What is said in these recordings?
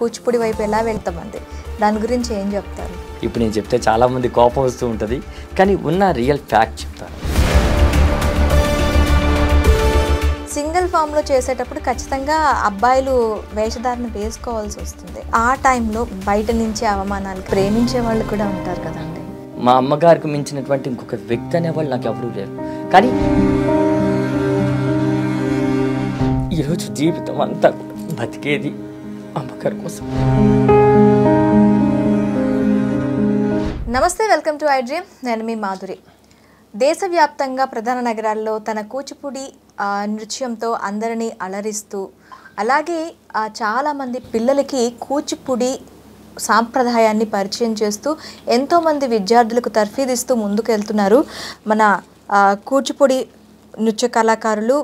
కూచిపూడి వైపు ఎలా వెళ్తామండి? దాని గురించి ఏం చెప్తారు? ఇప్పుడు నేను చెప్తే చాలామంది కోపం వస్తూ ఉంటుంది, కానీ ఉన్న రియల్ ఫ్యాక్ట్ చెప్తాను. సింగిల్ ఫామ్లో చేసేటప్పుడు ఖచ్చితంగా అబ్బాయిలు వేషధారణ వేసుకోవాల్సి వస్తుంది. ఆ టైంలో బయట నుంచి అవమానాలు, ప్రేమించే వాళ్ళు కూడా ఉంటారు కదండి. మా అమ్మగారికి మించినటువంటి ఇంకొక వ్యక్తి అనేవాళ్ళు నాకు ఎవరూ లేరు. కానీ ఈరోజు జీవితం అంతా బతికేది అమ్మగారి కోసం. నమస్తే, వెల్కమ్ టు ఐ డ్రీమ్. నేను మీ మాధురి. దేశవ్యాప్తంగా ప్రధాన నగరాల్లో తన కూచిపూడి నృత్యంతో అందరినీ అలరిస్తూ, అలాగే చాలామంది పిల్లలకి కూచిపూడి సాంప్రదాయాన్ని పరిచయం చేస్తూ ఎంతోమంది విద్యార్థులకు తర్ఫీదిస్తూ ముందుకు వెళ్తున్నారు మన కూచిపూడి నృత్య కళాకారులు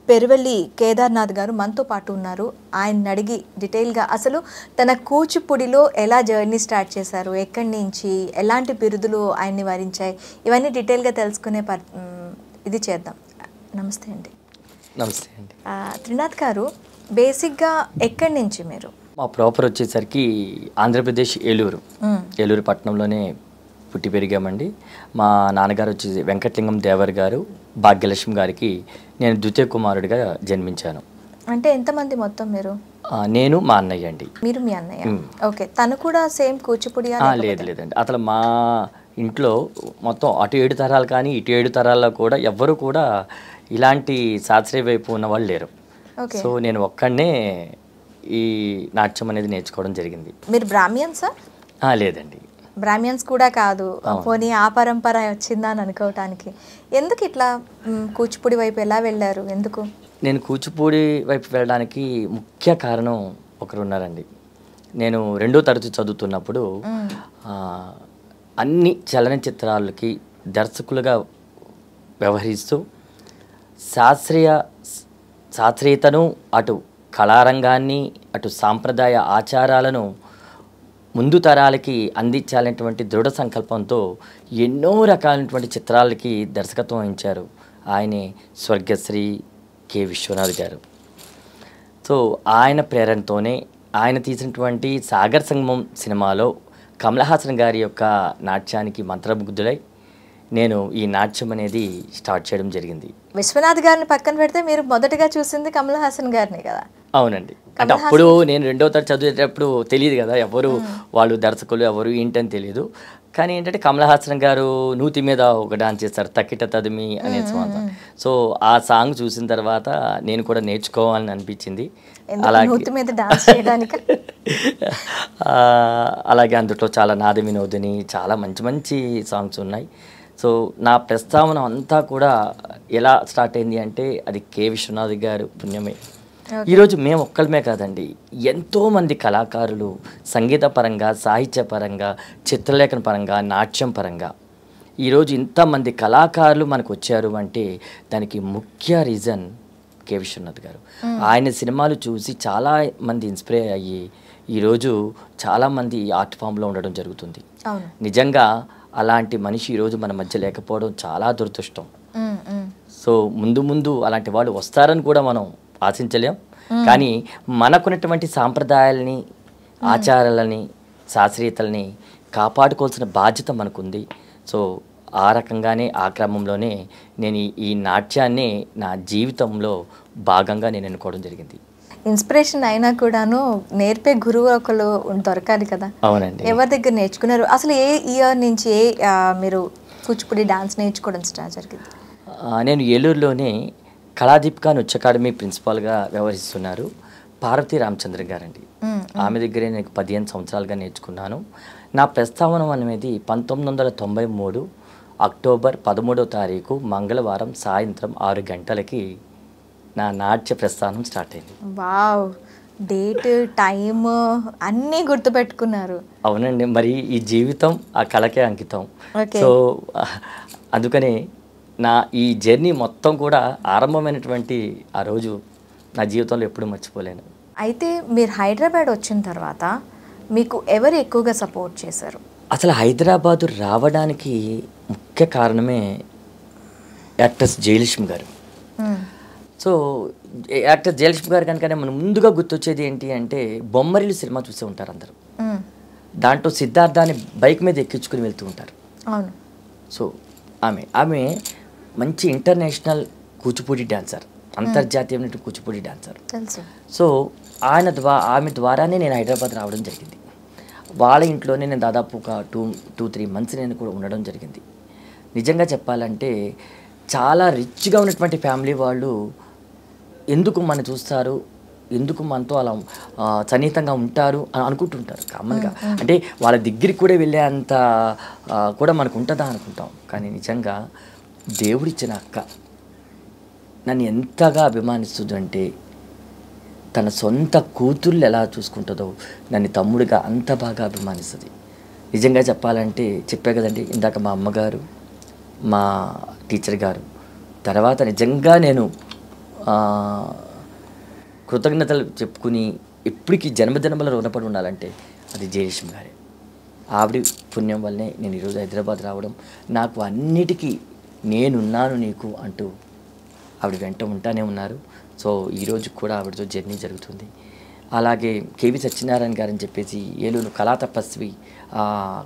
పెరువెల్లి కేదార్నాథ్ గారు మనతో పాటు ఉన్నారు. ఆయన్ని అడిగి డీటెయిల్గా అసలు తన కూచిపూడిలో ఎలా జర్నీ స్టార్ట్ చేశారు, ఎక్కడి నుంచి, ఎలాంటి బిరుదులు ఆయన్ని వరించాయి, ఇవన్నీ డీటెయిల్గా తెలుసుకునే ఇది చేద్దాం. నమస్తే అండి. నమస్తే అండి. త్రినాథ్ గారు, బేసిక్గా ఎక్కడి నుంచి మీరు? మా ప్రాపర్ వచ్చేసరికి ఆంధ్రప్రదేశ్ ఏలూరు పట్టణంలోనే పుట్టి పెరిగామండి. మా నాన్నగారు వచ్చేసి వెంకటలింగం దేవర్ గారు, భాగ్యలక్ష్మి గారికి నేను ద్వితీయ కుమారుడిగా జన్మించాను. అంటే ఎంతమంది మొత్తం మీరు? నేను మా అన్నయ్య అండి. మీరు మీ అన్నయ్య? ఓకే. తను కూడా సేమ్ కూచిపూడి? లేదండి, అసలు మా ఇంట్లో మొత్తం అటు 7 తరాలు కానీ ఇటు 7 తరాల్లో కూడా ఎవ్వరూ కూడా ఇలాంటి శాస్త్రీయ వైపు ఉన్న వాళ్ళు లేరు. సో నేను ఒక్కడనే ఈ నాట్యం అనేది నేర్చుకోవడం జరిగింది. మీరు బ్రాహ్మియన్సా? లేదండి, బ్రాహ్మియన్స్ కూడా కాదు. పోనీ ఆ పరంపర వచ్చిందా అని అనుకోవటానికి. ఎందుకు ఇట్లా కూచిపూడి వైపు ఎలా వెళ్ళారు? ఎందుకు? నేను కూచిపూడి వైపు వెళ్ళడానికి ముఖ్య కారణం ఒకరు ఉన్నారండి. నేను 2వ తరగతి చదువుతున్నప్పుడు అన్ని చలనచిత్రాలకి దర్శకులుగా వ్యవహరిస్తూ శాస్త్రీయతను, అటు కళారంగాన్ని, అటు సాంప్రదాయ ఆచారాలను ముందు తరాలకి అందించాలనేటువంటి దృఢ సంకల్పంతో ఎన్నో రకాలైనటువంటి చిత్రాలకి దర్శకత్వం వహించారు. ఆయనే స్వర్గశ్రీ కె. విశ్వనాథ్ గారు. సో ఆయన ప్రేరణతోనే ఆయన తీసినటువంటి సాగర్ సంగమం సినిమాలో కమల్ హాసన్ గారి యొక్క నాట్యానికి మంత్రముగ్ధులై నేను ఈ నాట్యం అనేది స్టార్ట్ చేయడం జరిగింది. విశ్వనాథ్ గారిని పక్కన పెడితే మీరు మొదటగా చూసింది కమల్ హాసన్ గారిని కదా? అవునండి. అంటే అప్పుడు నేను 2వ తరగతి చదివేటప్పుడు తెలియదు కదా, ఎవరు వాళ్ళు దర్శకులు ఎవరు ఏంటని తెలియదు. కానీ ఏంటంటే కమల్ హాసన్ గారు నూతి మీద ఒక డాన్స్ చేస్తారు, తక్కిట తదిమి అనే సాంగ్. సో ఆ సాంగ్ చూసిన తర్వాత నేను కూడా నేర్చుకోవాలని అనిపించింది. అలాగే అందులో చాలా నాద వినోదిని, చాలా మంచి మంచి సాంగ్స్ ఉన్నాయి. సో నా ప్రస్తావన అంతా కూడా ఎలా స్టార్ట్ అయింది అంటే అది కె. విశ్వనాథ్ గారు పుణ్యమే. ఈరోజు మేము ఒక్కళ్ళమే కాదండి, ఎంతోమంది కళాకారులు సంగీత పరంగా, సాహిత్య పరంగా, చిత్రలేఖన పరంగా, నాట్యం పరంగా ఈరోజు ఇంతమంది కళాకారులు మనకు వచ్చారు అంటే దానికి ముఖ్య రీజన్ కె. విశ్వనాథ్ గారు. ఆయన సినిమాలు చూసి చాలా మంది ఇన్స్పైర్ అయ్యి ఈరోజు చాలామంది ఆర్ట్ ఫామ్లో ఉండడం జరుగుతుంది. నిజంగా అలాంటి మనిషి ఈరోజు మన మధ్య లేకపోవడం చాలా దురదృష్టం. సో ముందు అలాంటి వాళ్ళు వస్తారని కూడా మనం ఆశించలేం. కానీ మనకున్నటువంటి సాంప్రదాయాలని, ఆచారాలని, శాస్త్రీయతల్ని కాపాడుకోవాల్సిన బాధ్యత మనకుంది. సో ఆ రకంగానే, ఆ క్రమంలోనే నేను ఈ నాట్యాన్ని నా జీవితంలో భాగంగా నేను ఎన్నుకోవడం జరిగింది. ఇన్స్పిరేషన్ అయినా కూడాను నేర్పే గురువు ఒకరు దొరకాలి కదా? అవునండి. ఎవరి దగ్గర నేర్చుకున్నారు? అసలు ఏ ఇయర్ నుంచి మీరు కూచిపూడి డాన్స్ నేర్చుకోవడం స్టార్ట్ జరిగింది? నేను ఏలూరులోనే కళాదీపిక నృత్య అకాడమీ ప్రిన్సిపాల్గా వ్యవహరిస్తున్నారు పార్వతీ రామచంద్ర గారండి. ఆమె దగ్గరే నేను 15 సంవత్సరాలుగా నేర్చుకున్నాను. నా ప్రస్తావన అనేది 1993 అక్టోబర్ 13వ తారీఖు మంగళవారం సాయంత్రం 6 గంటలకి నా నాట్య ప్రస్థానం స్టార్ట్ అయింది. వావ్, డేట్, టైమ్ అన్నీ గుర్తుపెట్టుకున్నారు. అవునండి, మరి ఈ జీవితం ఆ కళకే అంకితం. సో అందుకనే నా ఈ జర్నీ మొత్తం కూడా ఆరంభమైనటువంటి ఆ రోజు నా జీవితంలో ఎప్పుడూ మర్చిపోలేను. అయితే మీరు హైదరాబాద్ వచ్చిన తర్వాత మీకు ఎవరు ఎక్కువగా సపోర్ట్ చేశారు? అసలు హైదరాబాదు రావడానికి ముఖ్య కారణమే యాక్ట్రెస్ జయలక్ష్మి గారు. సో యాక్టర్ జయలక్ష్మి గారు కనుక మనం ముందుగా గుర్తొచ్చేది ఏంటి అంటే బొమ్మరిల్లు సినిమా చూసే ఉంటారు అందరూ. దాంట్లో సిద్ధార్థ అని బైక్ మీద ఎక్కించుకుని వెళ్తూ ఉంటారు. అవును. సో ఆమె మంచి ఇంటర్నేషనల్ కూచిపూడి డాన్సర్, అంతర్జాతీయమైన కూచిపూడి డాన్సర్. తెలుసు. సో ఆమె ద్వారానే నేను హైదరాబాద్ రావడం జరిగింది. వాళ్ళ ఇంట్లోనే నేను దాదాపు ఒక 2-3 మంత్స్ నేను కూడా ఉండడం జరిగింది. నిజంగా చెప్పాలంటే చాలా రిచ్గా ఉన్నటువంటి ఫ్యామిలీ వాళ్ళు ఎందుకు మన చూస్తారు, ఎందుకు మనతో అలా సన్నిహితంగా ఉంటారు అని అనుకుంటుంటారు కామన్గా. అంటే వాళ్ళ దగ్గరికి కూడా వెళ్ళే అంత కూడా మనకు ఉంటుందా అనుకుంటాం. కానీ నిజంగా దేవుడిచ్చిన అక్క నన్ను ఎంతగా అభిమానిస్తుందంటే తన సొంత కూతుర్లు ఎలా చూసుకుంటుందో నన్ను తమ్ముడిగా అంత బాగా అభిమానిస్తుంది. నిజంగా చెప్పాలంటే చెప్పే కదండి ఇందాక మా అమ్మగారు, మా టీచర్ గారు, తర్వాత నిజంగా నేను కృతజ్ఞతలు చెప్పుకుని ఎప్పటికీ జన్మదినముల రుణపడి ఉండాలంటే అది జయలక్ష్మి గారే. ఆవిడ పుణ్యం వల్లనే నేను ఈరోజు హైదరాబాద్ రావడం, నాకు అన్నిటికీ నేనున్నాను నీకు అంటూ ఆవిడ వెంట ఉంటానే ఉన్నారు. సో ఈరోజు కూడా ఆవిడతో జర్నీ జరుగుతుంది. అలాగే కేవి సత్యనారాయణ గారు అని చెప్పేసి ఏలూరు కళా తపస్వి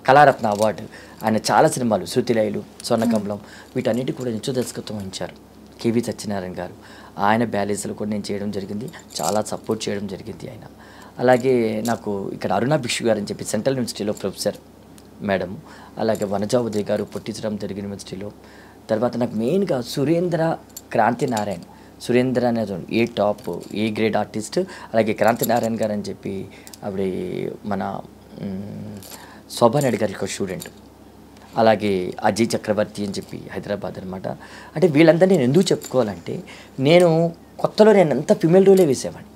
కళారత్న అవార్డు, ఆయన చాలా సినిమాలు శృతిలయలు, స్వర్ణకమలం వీటన్నిటి కూడా నిత్య దర్శకత్వం వహించారు కేవి సత్యనారాయణ గారు. ఆయన బ్యాలెన్స్లు కూడా నేను చేయడం జరిగింది, చాలా సపోర్ట్ చేయడం జరిగింది ఆయన. అలాగే నాకు ఇక్కడ అరుణ భిక్షు గారు అని చెప్పి సెంట్రల్ యూనివర్సిటీలో ప్రొఫెసర్ మేడం, అలాగే వనజా ఉదయ్ గారు పొట్టిశ్రీరామ్ తెలుగు యూనివర్సిటీలో. తర్వాత నాకు మెయిన్గా సురేంద్ర క్రాంతి నారాయణ్, సురేంద్ర అనేది ఏ టాప్ ఏ గ్రేడ్ ఆర్టిస్ట్. అలాగే క్రాంతి నారాయణ గారు అని చెప్పి ఆవిడ మన శోభానాయుడు గారి ఒక స్టూడెంట్. అలాగే అజయ్ చక్రవర్తి అని చెప్పి హైదరాబాద్ అనమాట. అంటే వీళ్ళందరినీ నేను ఎందుకు చెప్పుకోవాలంటే నేను కొత్తలో నేను అంతా ఫిమేల్ రోలే వేసేవాడిని.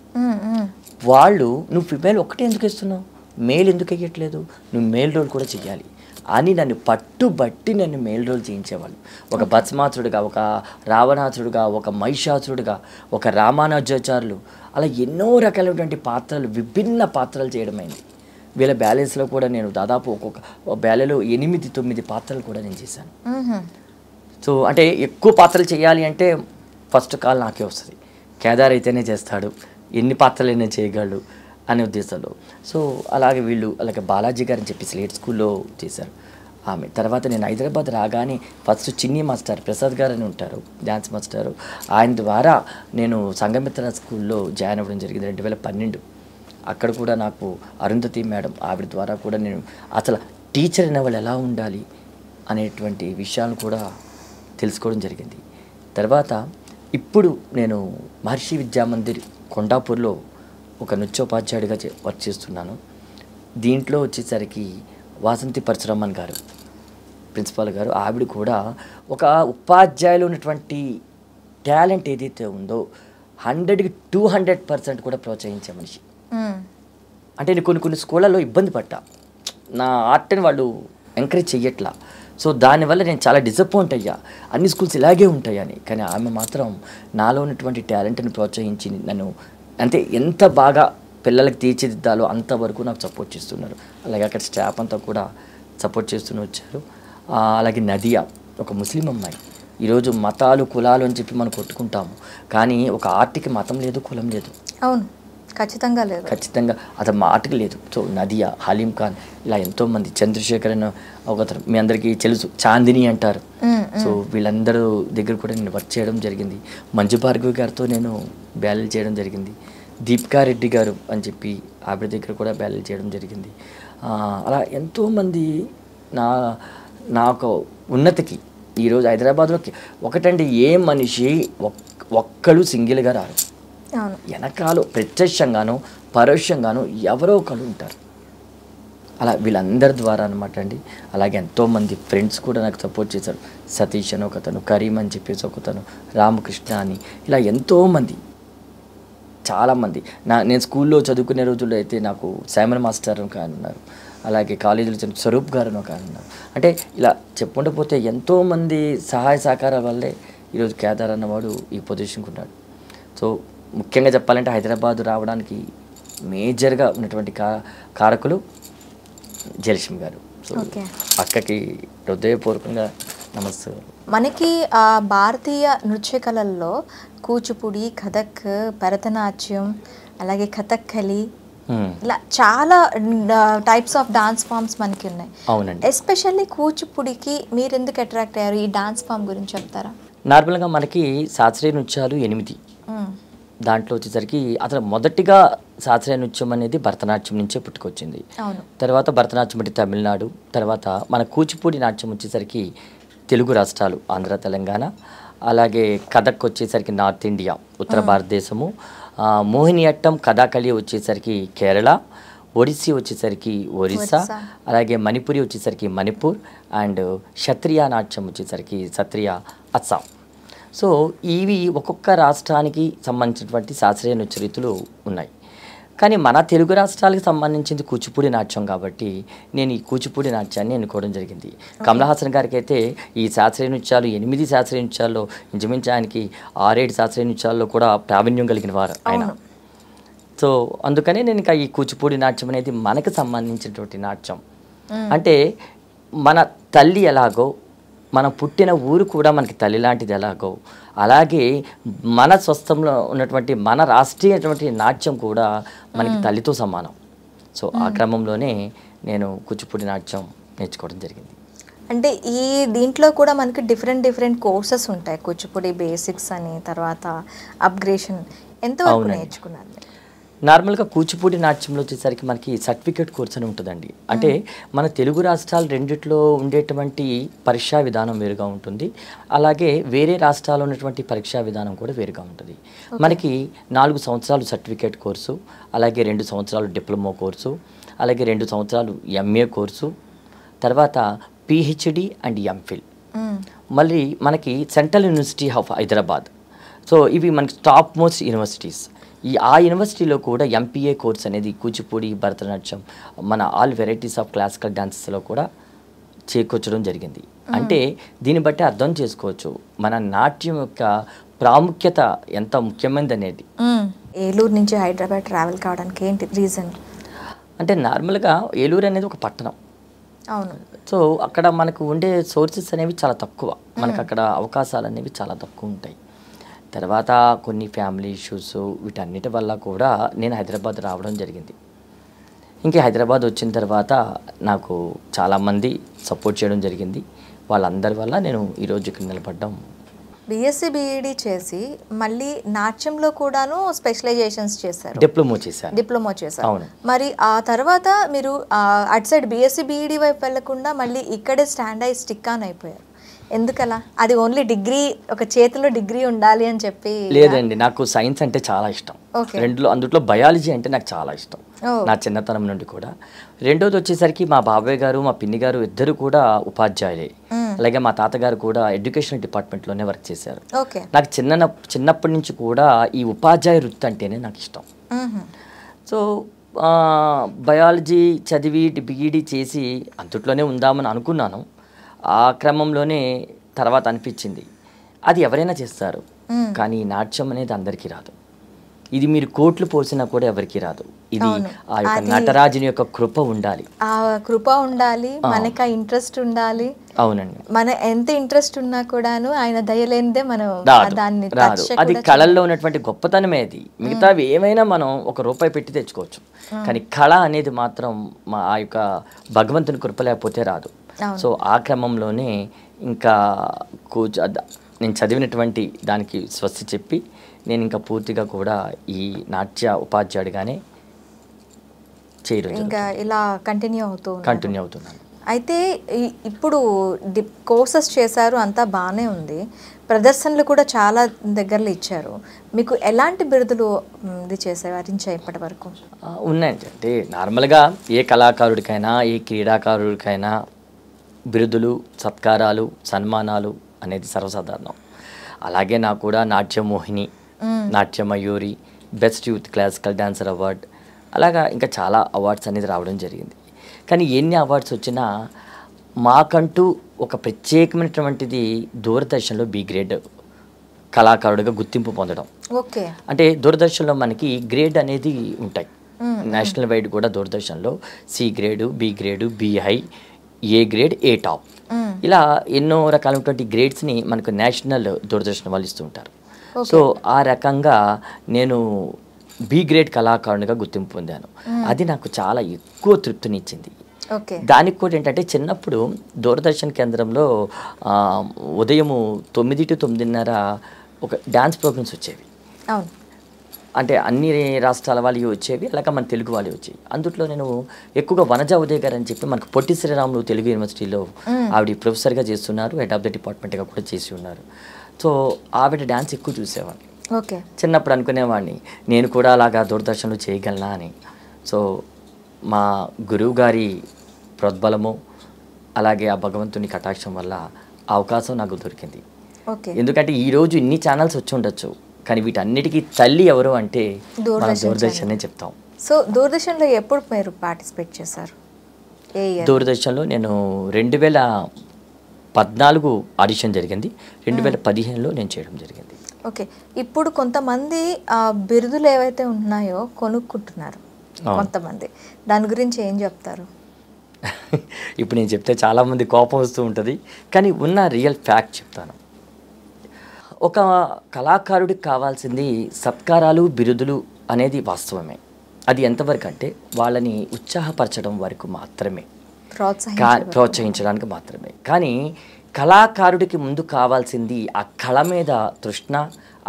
వాళ్ళు నువ్వు ఫిమేల్ ఒక్కటే ఎందుకు వేస్తున్నావు, మేల్ ఎందుకు వేయట్లేదు, నువ్వు మేల్ రోల్ కూడా చెయ్యాలి అని నన్ను పట్టుబట్టి నన్ను మేల్ రోల్ చేయించేవాళ్ళు. ఒక భస్మాసురుడుగా, ఒక రావణాసురుడుగా, ఒక మహిషాసురుడుగా, ఒక రామానుజాచార్యులు, అలా ఎన్నో రకాలైనటువంటి పాత్రలు, విభిన్న పాత్రలు చేయడమైంది. వీళ్ళ బ్యాలెన్స్లో కూడా నేను దాదాపు ఒక్కొక్క బ్యాలెలో 8-9 పాత్రలు కూడా నేను చేశాను. సో అంటే ఎక్కువ పాత్రలు చేయాలి అంటే ఫస్ట్ కాల్ నాకే వస్తుంది. కేదార్ అయితేనే చేస్తాడు, ఎన్ని పాత్రలైనా చేయగలడు అనే ఉద్దేశంలో. సో అలాగే వీళ్ళు అలాగే బాలాజీ గారు అని చెప్పి స్లేట్ స్కూల్లో చేశారు ఆమె. తర్వాత నేను హైదరాబాద్ రాగానే ఫస్ట్ చిన్ని మాస్టర్ ప్రసాద్ గారు అని ఉంటారు, డ్యాన్స్ మాస్టారు, ఆయన ద్వారా నేను సంఘమిత్ర స్కూల్లో జాయిన్ అవ్వడం జరిగింది 2012. అక్కడ కూడా నాకు అరుంధతి మేడం ఆవిడ ద్వారా కూడా నేను అసలు టీచర్ అనే వాళ్ళు ఎలా ఉండాలి అనేటువంటి విషయాలను కూడా తెలుసుకోవడం జరిగింది. తర్వాత ఇప్పుడు నేను మహర్షి విద్యామందిర్ కొండాపూర్లో ఒక నృత్యోపాధ్యాయుడిగా వర్క్ చేస్తున్నాను. దీంట్లో వచ్చేసరికి వాసంతి పరశురామన్ గారు ప్రిన్సిపాల్ గారు, ఆవిడ కూడా ఒక ఉపాధ్యాయులు ఉన్నటువంటి టాలెంట్ ఏదైతే ఉందో 100కి 200% కూడా ప్రోత్సహించే మనిషి. అంటే నేను కొన్ని స్కూళ్ళల్లో ఇబ్బంది పడ్డా, నా ఆర్ట్ని వాళ్ళు ఎంకరేజ్ చెయ్యట్లా. సో దానివల్ల నేను చాలా డిసప్పాయింట్ అయ్యా, అన్ని స్కూల్స్ ఇలాగే ఉంటాయని. కానీ ఆమె మాత్రం నాలో ఉన్నటువంటి టాలెంట్ని ప్రోత్సహించి నన్ను అంటే ఎంత బాగా పిల్లలకి తీర్చిదిద్దాలో అంతవరకు నాకు సపోర్ట్ చేస్తున్నారు. అలాగే అక్కడ స్టాఫ్ అంతా కూడా సపోర్ట్ చేస్తూనే వచ్చారు. అలాగే నదియా ఒక ముస్లిం అమ్మాయి. ఈరోజు మతాలు కులాలు అని చెప్పి మనం కొట్టుకుంటాము, కానీ ఒక ఆర్ట్కి మతం లేదు, కులం లేదు. అవును, ఖచ్చితంగా లేదు, ఖచ్చితంగా అది మాటకి లేదు. సో నదియా, హలీం ఖాన్, ఇలా ఎంతోమంది, చంద్రశేఖర్ అని ఒకతరు మీ అందరికీ తెలుసు, చాందిని అంటారు. సో వీళ్ళందరూ దగ్గర కూడా నేను వర్క్ చేయడం జరిగింది. మంజు భార్గవి గారితో నేను బ్యాలెల్ చేయడం జరిగింది. దీపికా రెడ్డి గారు అని చెప్పి ఆవిడ దగ్గర కూడా బ్యాలెల్ చేయడం జరిగింది. అలా ఎంతోమంది నాకు ఉన్నతికి ఈరోజు హైదరాబాద్లోకి ఒకటండి ఏ మనిషి ఒక్కడు సింగిల్గా రారు, వెనకాల ప్రత్యక్షంగానో పరోక్షంగానో ఎవరో ఒకరు ఉంటారు. అలా వీళ్ళందరి ద్వారా అనమాట అండి. అలాగే ఎంతోమంది ఫ్రెండ్స్ కూడా నాకు సపోర్ట్ చేశారు. సతీష్ అని ఒకతను, కరీం అని చెప్పేసి ఒకతను, రామకృష్ణ అని, ఇలా ఎంతోమంది చాలామంది. నేను స్కూల్లో చదువుకునే రోజుల్లో అయితే నాకు శామన్ మాస్టర్ ఒక ఆయన ఉన్నారు, అలాగే కాలేజీలో స్వరూప్ గారు అని ఒక ఆయన ఉన్నారు. అంటే ఇలా చెప్పుకుంటూ పోతే ఎంతోమంది సహాయ సహకారాల వల్లే ఈరోజు కేదార్ అన్నవాడు ఈ పొజిషన్కి ఉన్నాడు. సో ముఖ్యంగా చెప్పాలంటే హైదరాబాద్ రావడానికి మేజర్గా ఉన్నటువంటి కారకులు జయలక్ష్మి గారు. సో అక్కకి హృదయపూర్వకంగా నమస్తే. మనకి భారతీయ నృత్య కళల్లో కూచిపూడి, కథక్, భరతనాట్యం, అలాగే కథక్కలి, ఇలా చాలా టైప్స్ ఆఫ్ డాన్స్ ఫామ్స్ మనకి ఉన్నాయి. అవునండి. ఎస్పెషల్లీ కూచిపూడికి మీరు ఎందుకు అట్రాక్ట్ అయ్యారు? ఈ డాన్స్ ఫామ్ గురించి చెప్తారా? నార్మల్గా మనకి శాస్త్రీయ నృత్యాలు 8. దాంట్లో వచ్చేసరికి అసలు మొదటిగా శాస్త్రీయ నృత్యం అనేది భరతనాట్యం నుంచే పుట్టుకొచ్చింది. తర్వాత భరతనాట్యం అంటే తమిళనాడు, తర్వాత మన కూచిపూడి నాట్యం వచ్చేసరికి తెలుగు రాష్ట్రాలు ఆంధ్ర, తెలంగాణ, అలాగే కథక్ వచ్చేసరికి నార్త్ ఇండియా, ఉత్తర భారతదేశము, మోహినియట్టం, కథాకళి వచ్చేసరికి కేరళ, ఒడిస్సీ వచ్చేసరికి ఒరిస్సా, అలాగే మణిపురి వచ్చేసరికి మణిపూర్, అండ్ క్షత్రియ నాట్యం వచ్చేసరికి సత్రియ, అస్సాం. సో ఇవి ఒక్కొక్క రాష్ట్రానికి సంబంధించినటువంటి శాస్త్రీయ నృత్య రీతులు ఉన్నాయి. కానీ మన తెలుగు రాష్ట్రాలకు సంబంధించింది కూచిపూడి నాట్యం కాబట్టి నేను ఈ కూచిపూడి నాట్యాన్ని ఎన్నుకోవడం జరిగింది. కమల్ హాసన్ గారికి అయితే ఈ శాస్త్రీయ నృత్యాలు 8 శాస్త్రీయ నృత్యాల్లో ఇంచుమించు ఆయనకి 6-7 శాస్త్రీయ నృత్యాల్లో కూడా ప్రావీణ్యం కలిగిన వారు ఆయన. సో అందుకనే నేను ఇంకా ఈ కూచిపూడి నాట్యం అనేది మనకు సంబంధించినటువంటి నాట్యం. అంటే మన తల్లి ఎలాగో, మనం పుట్టిన ఊరు కూడా మనకి తల్లి లాంటిది ఎలాగో, అలాగే మన స్వస్థంలో ఉన్నటువంటి మన రాష్ట్రీయటువంటి నాట్యం కూడా మనకి తల్లితో సమానం. సో ఆ క్రమంలోనే నేను కూచిపూడి నాట్యం నేర్చుకోవడం జరిగింది. అంటే ఈ దీంట్లో కూడా మనకి డిఫరెంట్ కోర్సెస్ ఉంటాయి. కూచిపూడి బేసిక్స్ అని, తర్వాత అప్గ్రేషన్, ఎంతవరకు నేర్చుకున్నారు? నార్మల్గా కూచిపూడి నాట్యంలో వచ్చేసరికి మనకి సర్టిఫికేట్ కోర్స్ అని ఉంటుందండి. అంటే మన తెలుగు రాష్ట్రాలు రెండిట్లో ఉండేటువంటి పరీక్షా విధానం వేరుగా ఉంటుంది, అలాగే వేరే రాష్ట్రాల్లో ఉన్నటువంటి పరీక్షా విధానం కూడా వేరుగా ఉంటుంది. మనకి 4 సంవత్సరాలు సర్టిఫికేట్ కోర్సు, అలాగే 2 సంవత్సరాలు డిప్లొమా కోర్సు, అలాగే 2 సంవత్సరాలు ఎంఏ కోర్సు, తర్వాత పిహెచ్డి అండ్ ఎంఫిల్. మళ్ళీ మనకి central university of Hyderabad. So ఇవి మనకి టాప్ మోస్ట్ యూనివర్సిటీస్. ఆ యూనివర్సిటీలో కూడా ఎంపీఏ కోర్స్ అనేది కూచిపూడి, భరతనాట్యం, మన ఆల్ వెరైటీస్ ఆఫ్ క్లాసికల్ డాన్సెస్లో కూడా చేకూర్చడం జరిగింది. అంటే దీన్ని బట్టి అర్థం చేసుకోవచ్చు మన నాట్యం యొక్క ప్రాముఖ్యత ఎంత ముఖ్యమైనది అనేది. ఏలూరు నుంచి హైదరాబాద్ ట్రావెల్ కావడానికి ఏంటి రీజన్? అంటే నార్మల్గా ఏలూరు అనేది ఒక పట్టణం. అవును. సో అక్కడ మనకు ఉండే సోర్సెస్ అనేవి చాలా తక్కువ, మనకు అక్కడ అవకాశాలు అనేవి చాలా తక్కువ ఉంటాయి. తర్వాత కొన్ని ఫ్యామిలీ ఇష్యూస్ వీటన్నిటి వల్ల కూడా నేను హైదరాబాద్ రావడం జరిగింది. ఇంక హైదరాబాద్ వచ్చిన తర్వాత నాకు చాలామంది సపోర్ట్ చేయడం జరిగింది. వాళ్ళందరి వల్ల నేను ఈరోజు ఇక్కడ నిలబడ్డం. బీఎస్సీ బీఈడీ చేసి మళ్ళీ నాట్యంలో కూడాను స్పెషలైజేషన్స్ చేశారు, డిప్లొమా చేశారు. అవును. మరి ఆ తర్వాత మీరు అటు సైడ్ బీఎస్సీ బీఈడీ వైపు వెళ్లకుండా మళ్ళీ ఇక్కడే స్టాండ్ అయి స్టిక్ ఆన్ అయిపోయారు. ఎందుకలా? అది ఓన్లీ డిగ్రీ, ఒక చేతిలో డిగ్రీ ఉండాలి అని చెప్పి? లేదండి, నాకు సైన్స్ అంటే చాలా ఇష్టం. అందులో బయాలజీ అంటే నాకు చాలా ఇష్టం నా చిన్నతనం నుండి కూడా. రెండోది వచ్చేసరికి మా బాబాయ్ గారు, మా పిన్ని గారు ఇద్దరు కూడా ఉపాధ్యాయులే. అలాగే మా తాతగారు కూడా ఎడ్యుకేషన్ డిపార్ట్మెంట్లోనే వర్క్ చేశారు. నాకు చిన్నప్పటి నుంచి కూడా ఈ ఉపాధ్యాయ వృత్తి అంటేనే నాకు ఇష్టం. సో బయాలజీ చదివి బీఈడీ చేసి అందుట్లోనే ఉందామని అనుకున్నాను. ఆ క్రమంలోనే తర్వాత అనిపించింది అది ఎవరైనా చేస్తారు, కానీ నాట్యం అనేది అందరికీ రాదు. ఇది మీరు కోట్లు పోసినా కూడా ఎవరికి రాదు. ఇది ఆ యొక్క నటరాజుని యొక్క కృప ఉండాలి, ఆ కృప ఉండాలి, మనకి ఇంట్రెస్ట్ ఉండాలి. అవునండి, మన ఎంత ఇంట్రెస్ట్ ఉన్నా కూడాను ఆయన దయలేనిదే మనం దాన్ని రాదు. అది కళల్లో ఉన్నటువంటి గొప్పతనమే. అది మిగతావి ఏమైనా మనం ₹1 పెట్టి తెచ్చుకోవచ్చు, కానీ కళ అనేది మాత్రం ఆ యొక్క భగవంతుని కృప లేకపోతే రాదు. సో ఆ క్రమంలోనే ఇంకా నేను చదివినటువంటి దానికి స్వస్తి చెప్పి నేను ఇంకా పూర్తిగా కూడా ఈ నాట్య ఉపాధ్యాయుడిగానే చేయడం, ఇంకా ఇలా కంటిన్యూ అవుతున్నాను. అయితే ఇప్పుడు కోర్సెస్ చేశారు, అంతా బాగానే ఉంది, ప్రదర్శనలు కూడా చాలా దగ్గరలో ఇచ్చారు. మీకు ఎలాంటి బిరుదులు వరించాయి ఇప్పటి వరకు? ఉన్నాయండి. అంటే నార్మల్గా ఏ కళాకారుడికైనా ఏ క్రీడాకారుడికైనా బిరుదులు, సత్కారాలు, సన్మానాలు అనేది సర్వసాధారణం. అలాగే నాకు కూడా నాట్యమోహిని, నాట్యమయూరి, best youth classical dancer award, అలాగా ఇంకా చాలా అవార్డ్స్ అనేది రావడం జరిగింది. కానీ ఎన్ని అవార్డ్స్ వచ్చినా మాకంటూ ఒక ప్రత్యేకమైనటువంటిది దూరదర్శన్లో బి గ్రేడ్ కళాకారుడిగా గుర్తింపు పొందడం. అంటే దూరదర్శన్లో మనకి గ్రేడ్ అనేది ఉంటాయి, నేషనల్ వైడ్ కూడా దూరదర్శన్లో C grade, B grade, B high, A grade A top, ఇలా ఎన్నో రకాలైనటువంటి గ్రేడ్స్ని మనకు నేషనల్ దూరదర్శన్ వాళ్ళు ఇస్తూ ఉంటారు. సో ఆ రకంగా నేను బి గ్రేడ్ కళాకారునిగా గుర్తింపు పొందాను. అది నాకు చాలా ఎక్కువ తృప్తినిచ్చింది. దానికి కూడా ఏంటంటే చిన్నప్పుడు దూరదర్శన్ కేంద్రంలో ఉదయము 9 to 9:30 ఒక డ్యాన్స్ ప్రోగ్రామ్స్ వచ్చేవి. అంటే అన్ని రాష్ట్రాల వాళ్ళు వచ్చేవి, అలాగే మన తెలుగు వాళ్ళు వచ్చేవి. అందుట్లో నేను ఎక్కువగా వనజా ఉదయ్ గారు అని చెప్పి మనకు పొట్టి శ్రీరాములు తెలుగు యూనివర్సిటీలో ఆవిడ ప్రొఫెసర్గా చేస్తున్నారు, హెడ్ ఆఫ్ ద డిపార్ట్మెంట్గా కూడా చేసి ఉన్నారు. సో ఆవిడ డ్యాన్స్ ఎక్కువ చూసేవాడిని. చిన్నప్పుడు అనుకునేవాడిని నేను కూడా అలాగా దూరదర్శన్లో చేయగలనా అని. సో మా గురువు గారి ప్రోద్బలము అలాగే ఆ భగవంతుని కటాక్షం వల్ల అవకాశం నాకు దొరికింది. ఎందుకంటే ఈరోజు ఇన్ని ఛానల్స్ వచ్చి ఉండొచ్చు, కానీ వీటన్నిటికీ తల్లి ఎవరు అంటే మనం దూరదర్శనే చెప్తాం. సో దూరదర్శన్లో ఎప్పుడు మీరు పార్టిసిపేట్ చేశారు? దూరదర్శన్లో నేను 2014 ఆడిషన్ జరిగింది, 2015లో నేను చేయడం జరిగింది. ఓకే, ఇప్పుడు కొంతమంది బిరుదులు ఏవైతే ఉన్నాయో కొనుక్కుంటున్నారు కొంతమంది, దాని గురించి ఏం చెప్తారు? ఇప్పుడు నేను చెప్తే చాలామంది కోపం వస్తూ ఉంటుంది, కానీ ఉన్న రియల్ ఫ్యాక్ట్ చెప్తాను. ఒక కళాకారుడికి కావాల్సింది సత్కారాలు బిరుదులు అనేది వాస్తవమే. అది ఎంతవరకు అంటే వాళ్ళని ఉత్సాహపరచడం వరకు మాత్రమే, ప్రోత్సహించడానికి మాత్రమే. కానీ కళాకారుడికి ముందు కావాల్సింది ఆ కళ మీద తృష్ణ,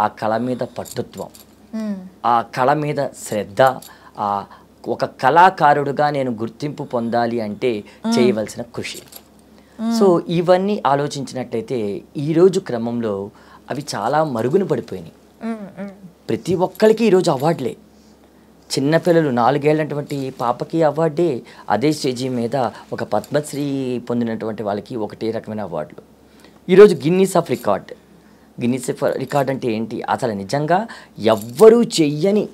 ఆ కళ మీద పట్టుత్వం, ఆ కళ మీద శ్రద్ధ. ఆ ఒక కళాకారుడుగా నేను గుర్తింపు పొందాలి అంటే చేయవలసిన కృషి. సో ఇవన్నీ ఆలోచించినట్టయితే ఈరోజు క్రమంలో అవి చాలా మరుగున పడిపోయినాయి. ప్రతి ఒక్కరికి ఈరోజు అవార్డులే. చిన్నపిల్లలు 4 ఏళ్ళటువంటి పాపకి అవార్డే, అదే స్టేజీ మీద ఒక పద్మశ్రీ పొందినటువంటి వాళ్ళకి ఒకటే రకమైన అవార్డులు. ఈరోజు గిన్నీస్ ఆఫ్ రికార్డ్ అంటే ఏంటి? అసలు నిజంగా ఎవ్వరూ చెయ్యని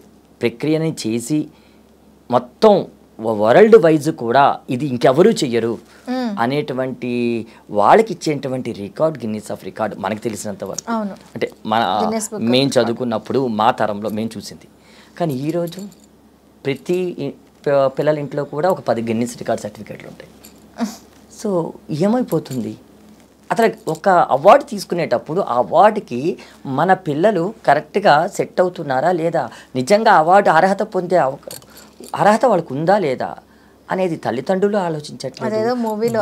ప్రక్రియని చేసి మొత్తం వరల్డ్ వైజ్ కూడా ఇది ఇంకెవరూ చెయ్యరు అనేటువంటి వాళ్ళకి ఇచ్చేటువంటి రికార్డ్ గిన్నీస్ ఆఫ్ రికార్డ్ మనకు తెలిసినంత వరకు. అంటే మేము చదువుకున్నప్పుడు మా తరంలో మేము చూసింది. కానీ ఈరోజు ప్రతి పిల్లల ఇంట్లో కూడా ఒక 10 గిన్నీస్ రికార్డ్ సర్టిఫికేట్లు ఉంటాయి. సో ఏమైపోతుంది? అసలు ఒక అవార్డు తీసుకునేటప్పుడు ఆ అవార్డుకి మన పిల్లలు కరెక్ట్గా సెట్ అవుతున్నారా లేదా, నిజంగా అవార్డు అర్హత పొందే అర్హత వాళ్ళకు ఉందా లేదా అనేది తల్లిదండ్రులు ఆలోచించట్లేదు. అదేదో మూవీలో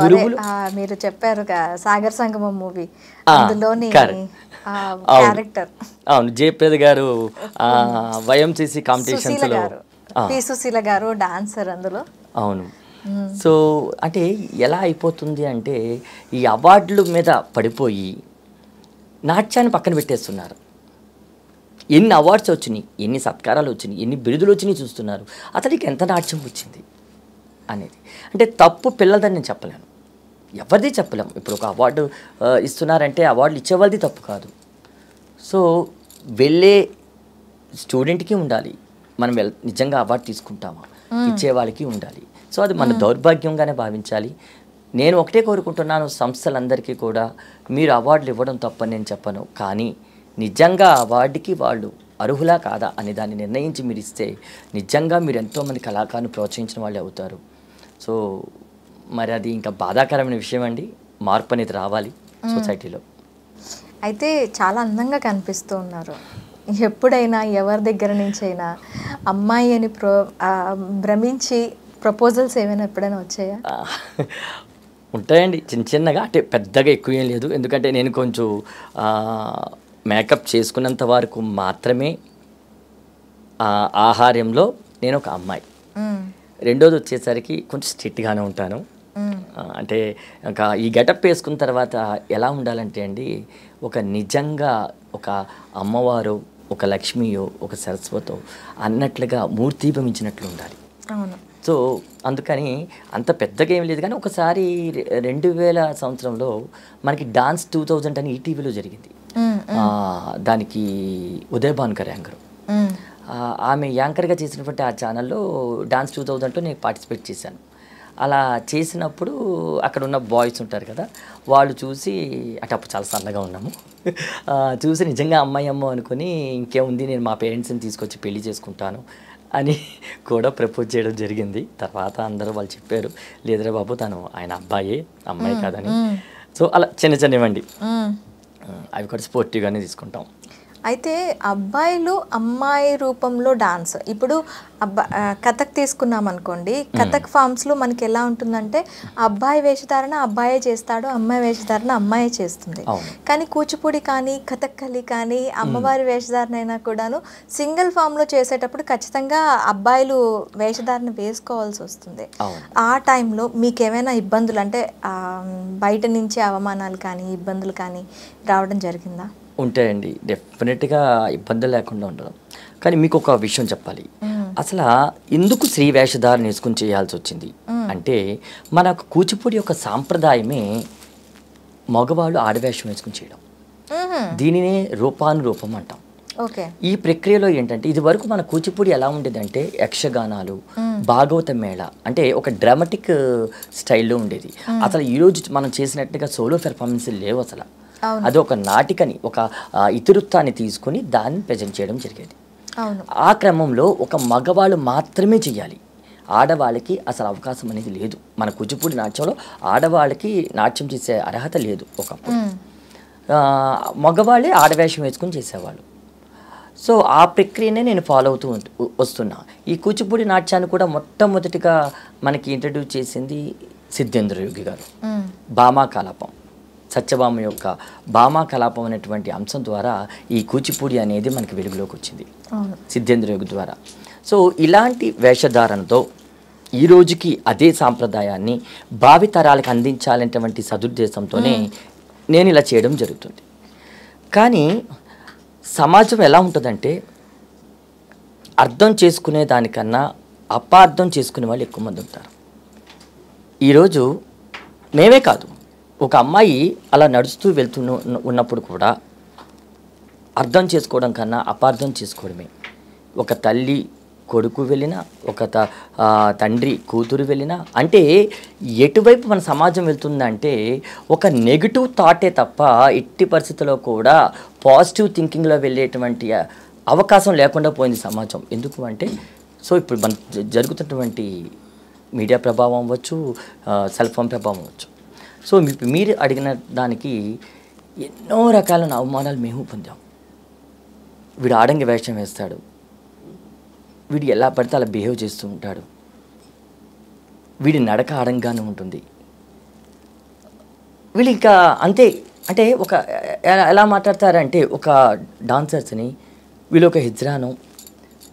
మీరు చెప్పారు సాగర్ సంగమం మూవీ, అందులోని క్యారెక్టర్ అవును జయప్రద గారు వైఎంసీసీ కాంపిటీషన్స్లో సుశీల గారు డాన్సర్ అందులో. అవును. సో అంటే ఎలా అయిపోతుంది అంటే ఈ అవార్డుల మీద పడిపోయి నాట్యాన్ని పక్కన పెట్టేస్తున్నారు. ఎన్ని అవార్డ్స్ వచ్చినాయి, ఎన్ని సత్కారాలు వచ్చినాయి, ఎన్ని బిరుదులు వచ్చినాయి చూస్తున్నారు. అతనికి ఎంత నాట్యం వచ్చింది అనేది. అంటే తప్పు పిల్లలని నేను చెప్పలేను, ఎవరిది చెప్పలేము. ఇప్పుడు ఒక అవార్డు ఇస్తున్నారంటే అవార్డులు ఇచ్చేవాళ్ళది తప్పు కాదు. సో వెళ్ళే స్టూడెంట్కి ఉండాలి, మనం నిజంగా అవార్డు తీసుకుంటామా, ఇచ్చేవాళ్ళకి ఉండాలి. సో అది మన దౌర్భాగ్యంగానే భావించాలి. నేను ఒకటే కోరుకుంటున్నాను సంస్థలందరికీ కూడా, మీరు అవార్డులు ఇవ్వడం తప్పని నేను చెప్పను, కానీ నిజంగా అవార్డుకి వాళ్ళు అర్హులా కాదా అనే దాన్ని నిర్ణయించి మీరు ఇస్తే నిజంగా మీరు ఎంతోమంది కళాకారుని ప్రోత్సహించిన వాళ్ళు అవుతారు. సో మరి అది ఇంకా బాధాకరమైన విషయం అండి. మార్పు అనేది రావాలి సొసైటీలో. అయితే చాలా అందంగా కనిపిస్తూ ఉన్నారు. ఎప్పుడైనా ఎవరి దగ్గర నుంచి అయినా అమ్మాయి అని భ్రమించి ప్రపోజల్స్ ఏమైనా ఎప్పుడైనా వచ్చాయా? ఉంటాయండి, చిన్నగా. అంటే పెద్దగా ఎక్కువ ఏం లేదు, ఎందుకంటే నేను కొంచెం మేకప్ చేసుకున్నంత వరకు మాత్రమే ఆహార్యంలో నేను ఒక అమ్మాయి. రెండోది వచ్చేసరికి కొంచెం స్ట్రిక్ట్గానే ఉంటాను. అంటే ఇంకా ఈ గెటప్ వేసుకున్న తర్వాత ఎలా ఉండాలంటే అండి, ఒక నిజంగా ఒక అమ్మవారు, ఒక లక్ష్మియో, ఒక సరస్వతో అన్నట్లుగా మూర్తిభవించినట్లు ఉండాలి. సో అందుకని అంత పెద్దగా ఏం లేదు. కానీ ఒకసారి 2000 సంవత్సరంలో మనకి డాన్స్ 2000 అని ఈటీవీలో జరిగింది. దానికి ఉదయ్ భాన్కర్ యాంకర్, ఆమె యాంకర్గా చేసినటువంటి ఆ ఛానల్లో డాన్స్ 2000లో నేను పార్టిసిపేట్ చేశాను. అలా చేసినప్పుడు అక్కడ ఉన్న బాయ్స్ ఉంటారు కదా, వాళ్ళు చూసి, అంటే అప్పుడు చాలా సన్నగా ఉన్నాము, చూసి నిజంగా అమ్మాయి అమ్మ అనుకుని ఇంకేముంది నేను మా పేరెంట్స్ని తీసుకొచ్చి పెళ్లి చేసుకుంటాను అని కూడా ప్రపోజ్ చేయడం జరిగింది. తర్వాత అందరూ వాళ్ళు చెప్పారు, లేదురా బాబు తను ఆయన అబ్బాయే, అమ్మాయి కాదని. సో అలా చిన్న చిన్నవండి, అవి కూడా స్పోర్టివ్గానే తీసుకుంటాం. అయితే అబ్బాయిలు అమ్మాయి రూపంలో డాన్స్, ఇప్పుడు కథక్ తీసుకున్నాం అనుకోండి, కథక్ ఫామ్స్లో మనకి ఎలా ఉంటుందంటే అబ్బాయి వేషధారణ అబ్బాయే చేస్తాడు, అమ్మాయి వేషధారణ అమ్మాయే చేస్తుంది. కానీ కూచిపూడి కానీ కథక్కలి కానీ అమ్మవారి వేషధారణ అయినా కూడాను సింగిల్ ఫామ్లో చేసేటప్పుడు ఖచ్చితంగా అబ్బాయిలు వేషధారణ వేసుకోవాల్సి వస్తుంది. ఆ టైంలో మీకు ఏమైనా ఇబ్బందులు, అంటే బయట నుంచి అవమానాలు కానీ ఇబ్బందులు కానీ రావడం జరిగిందా? ఉంటాయండి, డెఫినెట్గా ఇబ్బందులు లేకుండా ఉండడం. కానీ మీకు ఒక విషయం చెప్పాలి, అసలు ఎందుకు స్త్రీ వేషధారణ వేసుకుని చేయాల్సి వచ్చింది అంటే, మన కూచిపూడి యొక్క సాంప్రదాయమే మగవాళ్ళు ఆడవేషం వేసుకుని చేయడం. దీనినే రూపానురూపం అంటాం. ఈ ప్రక్రియలో ఏంటంటే, ఇది వరకు మన కూచిపూడి ఎలా ఉండేదంటే యక్షగానాలు, భాగవత మేళ అంటే ఒక డ్రామాటిక్ స్టైల్లో ఉండేది. అసలు ఈరోజు మనం చేసినట్టుగా సోలో పెర్ఫార్మెన్స్ లేవు అసలు. అది ఒక నాటికని, ఒక ఇతివృత్తాన్ని తీసుకుని దాన్ని ప్రజెంట్ చేయడం జరిగేది. ఆ క్రమంలో ఒక మగవాళ్ళు మాత్రమే చేయాలి, ఆడవాళ్ళకి అసలు అవకాశం అనేది లేదు. మన కూచిపూడి నాట్యంలో ఆడవాళ్ళకి నాట్యం చేసే అర్హత లేదు. ఒకప్పుడు మగవాళ్ళే ఆడవేషం వేసుకుని చేసేవాళ్ళు. సో ఆ ప్రక్రియనే నేను ఫాలో అవుతూ వస్తున్నా. ఈ కూచిపూడి నాట్యాన్ని కూడా మొట్టమొదటిగా మనకి ఇంట్రడ్యూస్ చేసింది సిద్ధేంద్ర యోగి గారు. భామా కలాపం, సత్యభామ యొక్క భామా కలాపం అనేటువంటి అంశం ద్వారా ఈ కూచిపూడి అనేది మనకి వెలుగులోకి వచ్చింది సిద్ధేంద్ర యోగి ద్వారా. సో ఇలాంటి వేషధారణతో ఈ రోజుకి అదే సాంప్రదాయాన్ని భావితరాలకు అందించాలనేటువంటి సదుద్దేశంతోనే నేను ఇలా చేయడం జరుగుతుంది. కానీ సమాజం ఎలా ఉంటుందంటే, అర్థం చేసుకునే దానికన్నా అపార్థం చేసుకునే వాళ్ళు ఎక్కువ మంది ఉంటారు. ఈరోజు మేమే కాదు, ఒక అమ్మాయి అలా నడుస్తూ ఉన్నప్పుడు కూడా అర్థం చేసుకోవడం కన్నా అపార్థం చేసుకోవడమే. ఒక తల్లి కొడుకు వెళ్ళినా, ఒక తండ్రి కూతురు వెళ్ళినా, అంటే ఎటువైపు మన సమాజం వెళ్తుందంటే ఒక నెగిటివ్ థాటే తప్ప ఎట్టి పరిస్థితుల్లో కూడా పాజిటివ్ థింకింగ్లో వెళ్ళేటువంటి అవకాశం లేకుండా పోయింది సమాజం. ఎందుకు అంటే, సో ఇప్పుడు మన జరుగుతున్నటువంటి మీడియా ప్రభావం అవ్వచ్చు, సెల్ ఫోన్ ప్రభావం అవ్వచ్చు. సో మీరు అడిగిన దానికి ఎన్నో రకాలైన అవమానాలు మేము పొందాం. వీడు ఆడంగి వేషం వేస్తాడు, వీడు ఎలా పడితే అలా బిహేవ్ చేస్తూ ఉంటాడు, వీడి నడక ఆడంగానే ఉంటుంది, వీళ్ళు ఇంకా అంతే. అంటే ఒక ఎలా మాట్లాడతారంటే, ఒక డాన్సర్స్ని వీళ్ళొక హిజ్రాను,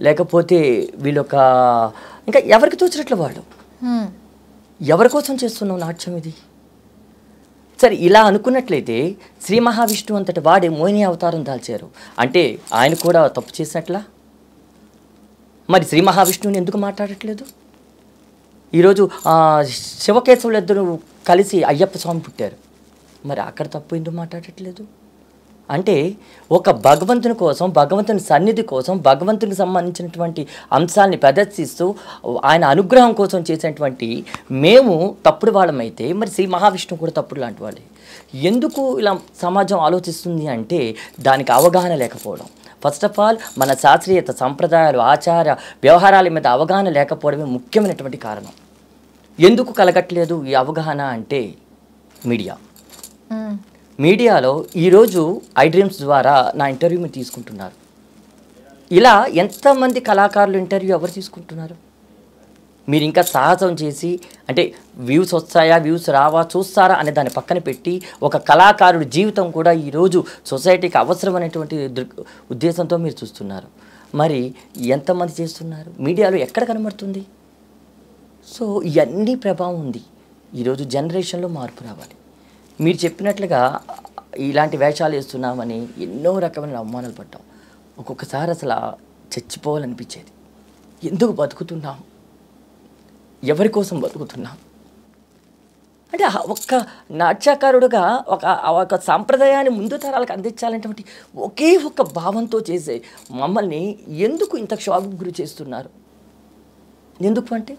లేకపోతే వీళ్ళొక ఇంకా ఎవరికి తోచినట్లు వాళ్ళు, ఎవరి కోసం చేస్తున్నావు నాట్యం ఇది? సరే ఇలా అనుకున్నట్లయితే శ్రీ మహావిష్ణువు అంతటి వాడే మోహిని అవతారం దాల్చారు అంటే ఆయన కూడా తప్పు చేసినట్లా? మరి శ్రీ మహావిష్ణువుని ఎందుకు మాట్లాడట్లేదు? ఈరోజు శివకేశవులు ఇద్దరు కలిసి అయ్యప్ప స్వామి పుట్టారు, మరి అక్కడ తప్పు ఎందుకు మాట్లాడట్లేదు? అంటే ఒక భగవంతుని కోసం, భగవంతుని సన్నిధి కోసం, భగవంతునికి సంబంధించినటువంటి అంశాలని ప్రదర్శిస్తూ ఆయన అనుగ్రహం కోసం చేసినటువంటి మేము తప్పుడు వాళ్ళమైతే, మరి శ్రీ మహావిష్ణువు కూడా తప్పుడు లాంటి వాళ్ళే. ఎందుకు ఇలా సమాజం ఆలోచిస్తుంది అంటే దానికి అవగాహన లేకపోవడం. ఫస్ట్ ఆఫ్ ఆల్ మన శాస్త్రీయత, సంప్రదాయాలు, ఆచార వ్యవహారాల మీద అవగాహన లేకపోవడమే ముఖ్యమైనటువంటి కారణం. ఎందుకు కలగట్లేదు ఈ అవగాహన అంటే మీడియాలో ఈరోజు ఐ డ్రీమ్స్ ద్వారా నా ఇంటర్వ్యూ మీరు తీసుకుంటున్నారు. ఇలా ఎంతమంది కళాకారులు ఇంటర్వ్యూ ఎవరు తీసుకుంటున్నారు? మీరు ఇంకా సాహసం చేసి, అంటే వ్యూస్ వస్తాయా, వ్యూస్ రావా, చూస్తారా అనే దాన్ని పక్కన పెట్టి ఒక కళాకారుడి జీవితం కూడా ఈరోజు సొసైటీకి అవసరమైనటువంటి ఉద్దేశంతో మీరు చూస్తున్నారు. మరి ఎంతమంది చేస్తున్నారు? మీడియాలో ఎక్కడ కనబడుతుంది? సో ఇవన్నీ ప్రభావం ఉంది. ఈరోజు జనరేషన్లో మార్పు రావాలి. మీరు చెప్పినట్లుగా ఇలాంటి వేషాలు వేస్తున్నామని ఎన్నో రకమైన అవమానాలు పడ్డాం. ఒక్కొక్కసారి అసలు చచ్చిపోవాలనిపించేది. ఎందుకు బతుకుతున్నాం? ఎవరి కోసం బతుకుతున్నాం? అంటే ఒక్క నాట్యకారుడుగా ఒక సాంప్రదాయాన్ని ముందు తరాలకు అందించాలనేటువంటి ఒకే ఒక్క భావంతో చేసే మమ్మల్ని ఎందుకు ఇంత క్షోభకు గురి చేస్తున్నారు? ఎందుకు అంటే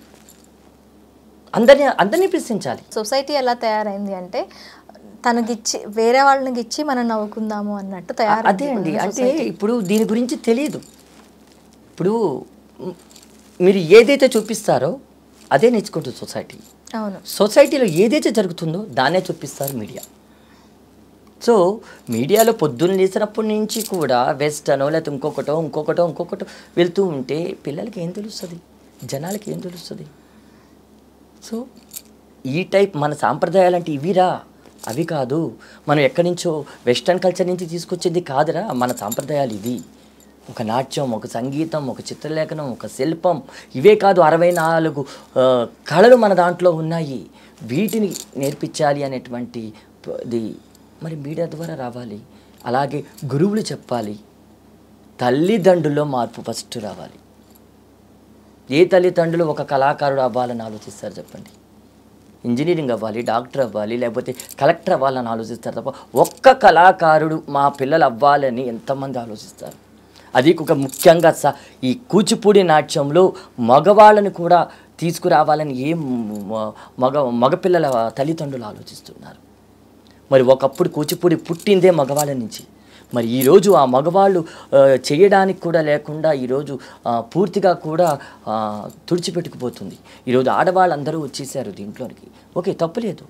అందరినీ ప్రశ్నించాలి. సొసైటీ ఎలా తయారైంది అంటే తనకిచ్చి వేరే వాళ్ళకి ఇచ్చి మనం నవ్వుకుందాము అన్నట్టు తయారు. అదే అండి, అంటే ఇప్పుడు దీని గురించి తెలియదు. ఇప్పుడు మీరు ఏదైతే చూపిస్తారో అదే నేర్చుకుంటుంది సొసైటీ. అవును. సొసైటీలో ఏదైతే జరుగుతుందో దాన్నే చూపిస్తారు మీడియా. సో మీడియాలో పొద్దున్న లేచినప్పటి నుంచి కూడా వెస్టర్నో లేకపోతే ఇంకొకటో వెళ్తూ ఉంటే పిల్లలకి ఏం తెలుస్తుంది, జనాలకి ఏం తెలుస్తుంది? సో ఈ టైప్ మన సాంప్రదాయాలు అంటే ఇవిరా, అవి కాదు. మనం ఎక్కడి నుంచో వెస్టర్న్ కల్చర్ నుంచి తీసుకొచ్చింది కాదురా మన సాంప్రదాయాలు ఇవి. ఒక నాట్యం, ఒక సంగీతం, ఒక చిత్రలేఖనం, ఒక శిల్పం, ఇవే కాదు 64 కళలు మన దాంట్లో ఉన్నాయి. వీటిని నేర్పించాలి అనేటువంటి ఇది మరి మీడియా ద్వారా రావాలి. అలాగే గురువులు చెప్పాలి. తల్లిదండ్రుల్లో మార్పు ఫస్ట్ రావాలి. ఏ తల్లిదండ్రులు ఒక కళాకారుడు అవ్వాలని ఆలోచిస్తారు చెప్పండి? ఇంజనీరింగ్ అవ్వాలి, డాక్టర్ అవ్వాలి, లేకపోతే కలెక్టర్ అవ్వాలని ఆలోచిస్తారు తప్ప ఒక్క కళాకారుడు మా పిల్లలు అవ్వాలని ఎంతమంది ఆలోచిస్తారు? అది ఒక ముఖ్యంగా ఈ కూచిపూడి నాట్యంలో మగవాళ్ళని కూడా తీసుకురావాలని ఏం మగపిల్లల తల్లిదండ్రులు ఆలోచిస్తున్నారు. మరి ఒకప్పుడు కూచిపూడి పుట్టిందే మగవాళ్ళ నుంచి. మరి ఈరోజు ఆ మగవాళ్ళు చేయడానికి కూడా లేకుండా ఈరోజు పూర్తిగా కూడా తుడిచిపెట్టుకుపోతుంది. ఈరోజు ఆడవాళ్ళందరూ వచ్చేసారు దీంట్లోనికి. ఓకే, తప్పులేదు.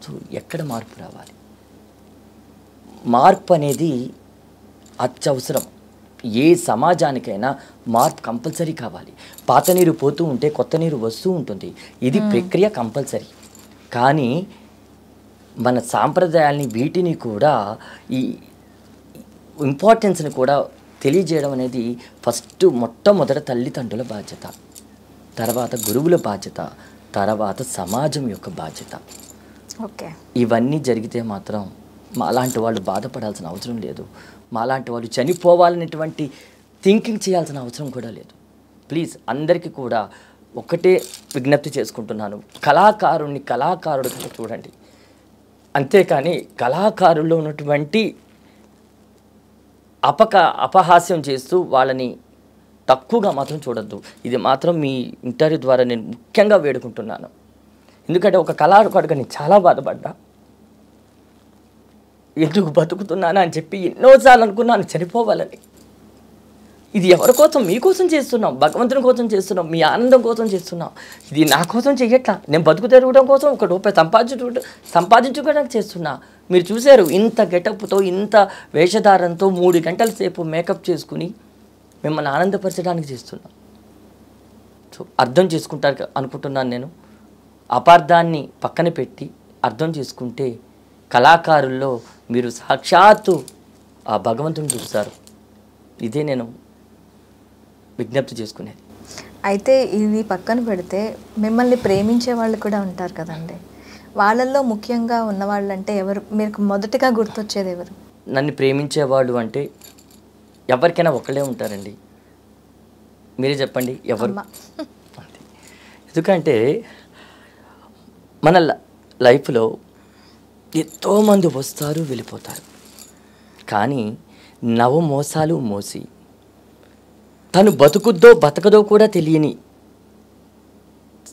సో ఎక్కడ మార్పు రావాలి? మార్పు అనేది అత్యవసరం. ఏ సమాజానికైనా మార్పు కంపల్సరీ కావాలి. పాత నీరు పోతూ ఉంటే కొత్త నీరు వస్తూ ఉంటుంది. ఇది ప్రక్రియ కంపల్సరీ. కానీ మన సాంప్రదాయాల్ని వీటిని కూడా ఈ ఇంపార్టెన్స్ని కూడా తెలియజేయడం అనేది మొట్టమొదట తల్లిదండ్రుల బాధ్యత, తర్వాత గురువుల బాధ్యత, తర్వాత సమాజం యొక్క బాధ్యత. ఓకే, ఇవన్నీ జరిగితే మాత్రం మాలాంటి వాళ్ళు బాధపడాల్సిన అవసరం లేదు. మాలాంటి వాళ్ళు చనిపోవాలనేటువంటి థింకింగ్ చేయాల్సిన అవసరం కూడా లేదు. ప్లీజ్ అందరికీ కూడా ఒకటే విజ్ఞప్తి చేసుకుంటున్నాను, కళాకారుడిని కళాకారుడిగా చూడండి. అంతేకాని కళాకారుల్లో ఉన్నటువంటి అపహాస్యం చేస్తూ వాళ్ళని తక్కువగా మాత్రం చూడొద్దు. ఇది మాత్రం మీ ఇంటర్వ్యూ ద్వారా నేను ముఖ్యంగా వేడుకుంటున్నాను. ఎందుకంటే ఒక కళాకారుడిగా నేను చాలా బాధపడ్డా. ఎందుకు బతుకుతున్నాను అని చెప్పి ఎన్నోసార్లు అనుకున్నాను చనిపోవాలని. ఇది ఎవరి కోసం? మీకోసం చేస్తున్నాం, భగవంతుని కోసం చేస్తున్నాం, మీ ఆనందం కోసం చేస్తున్నాం. ఇది నా కోసం చెయ్యట్లా. నేను బతుకు తెరవడం కోసం ఒక రూపాయి సంపాదించుకోవడానికి చేస్తున్నా. మీరు చూశారు, ఇంత గెటప్తో, ఇంత వేషధారంతో 3 గంటల సేపు మేకప్ చేసుకుని మిమ్మల్ని ఆనందపరచడానికి చేస్తున్నాం. సో అర్థం చేసుకుంటారు అనుకుంటున్నాను నేను. అపార్థాన్ని పక్కన పెట్టి అర్థం చేసుకుంటే కళాకారుల్లో మీరు సాక్షాత్తు ఆ భగవంతుని చూస్తారు. ఇదే నేను విజ్ఞప్తి చేసుకునేది. అయితే ఇది పక్కన పెడితే మిమ్మల్ని ప్రేమించే వాళ్ళు కూడా ఉంటారు కదండి. వాళ్ళల్లో ముఖ్యంగా ఉన్నవాళ్ళు అంటే ఎవరు? మీకు మొదటగా గుర్తొచ్చేది ఎవరు? నన్ను ప్రేమించేవాళ్ళు అంటే ఎవరికైనా ఒకళ్ళే ఉంటారండి. మీరే చెప్పండి ఎవరు? ఎందుకంటే మన లైఫ్లో ఎంతోమంది వస్తారు, వెళ్ళిపోతారు. కానీ నవమోసాలు మోసి తను బతకదో కూడా తెలియని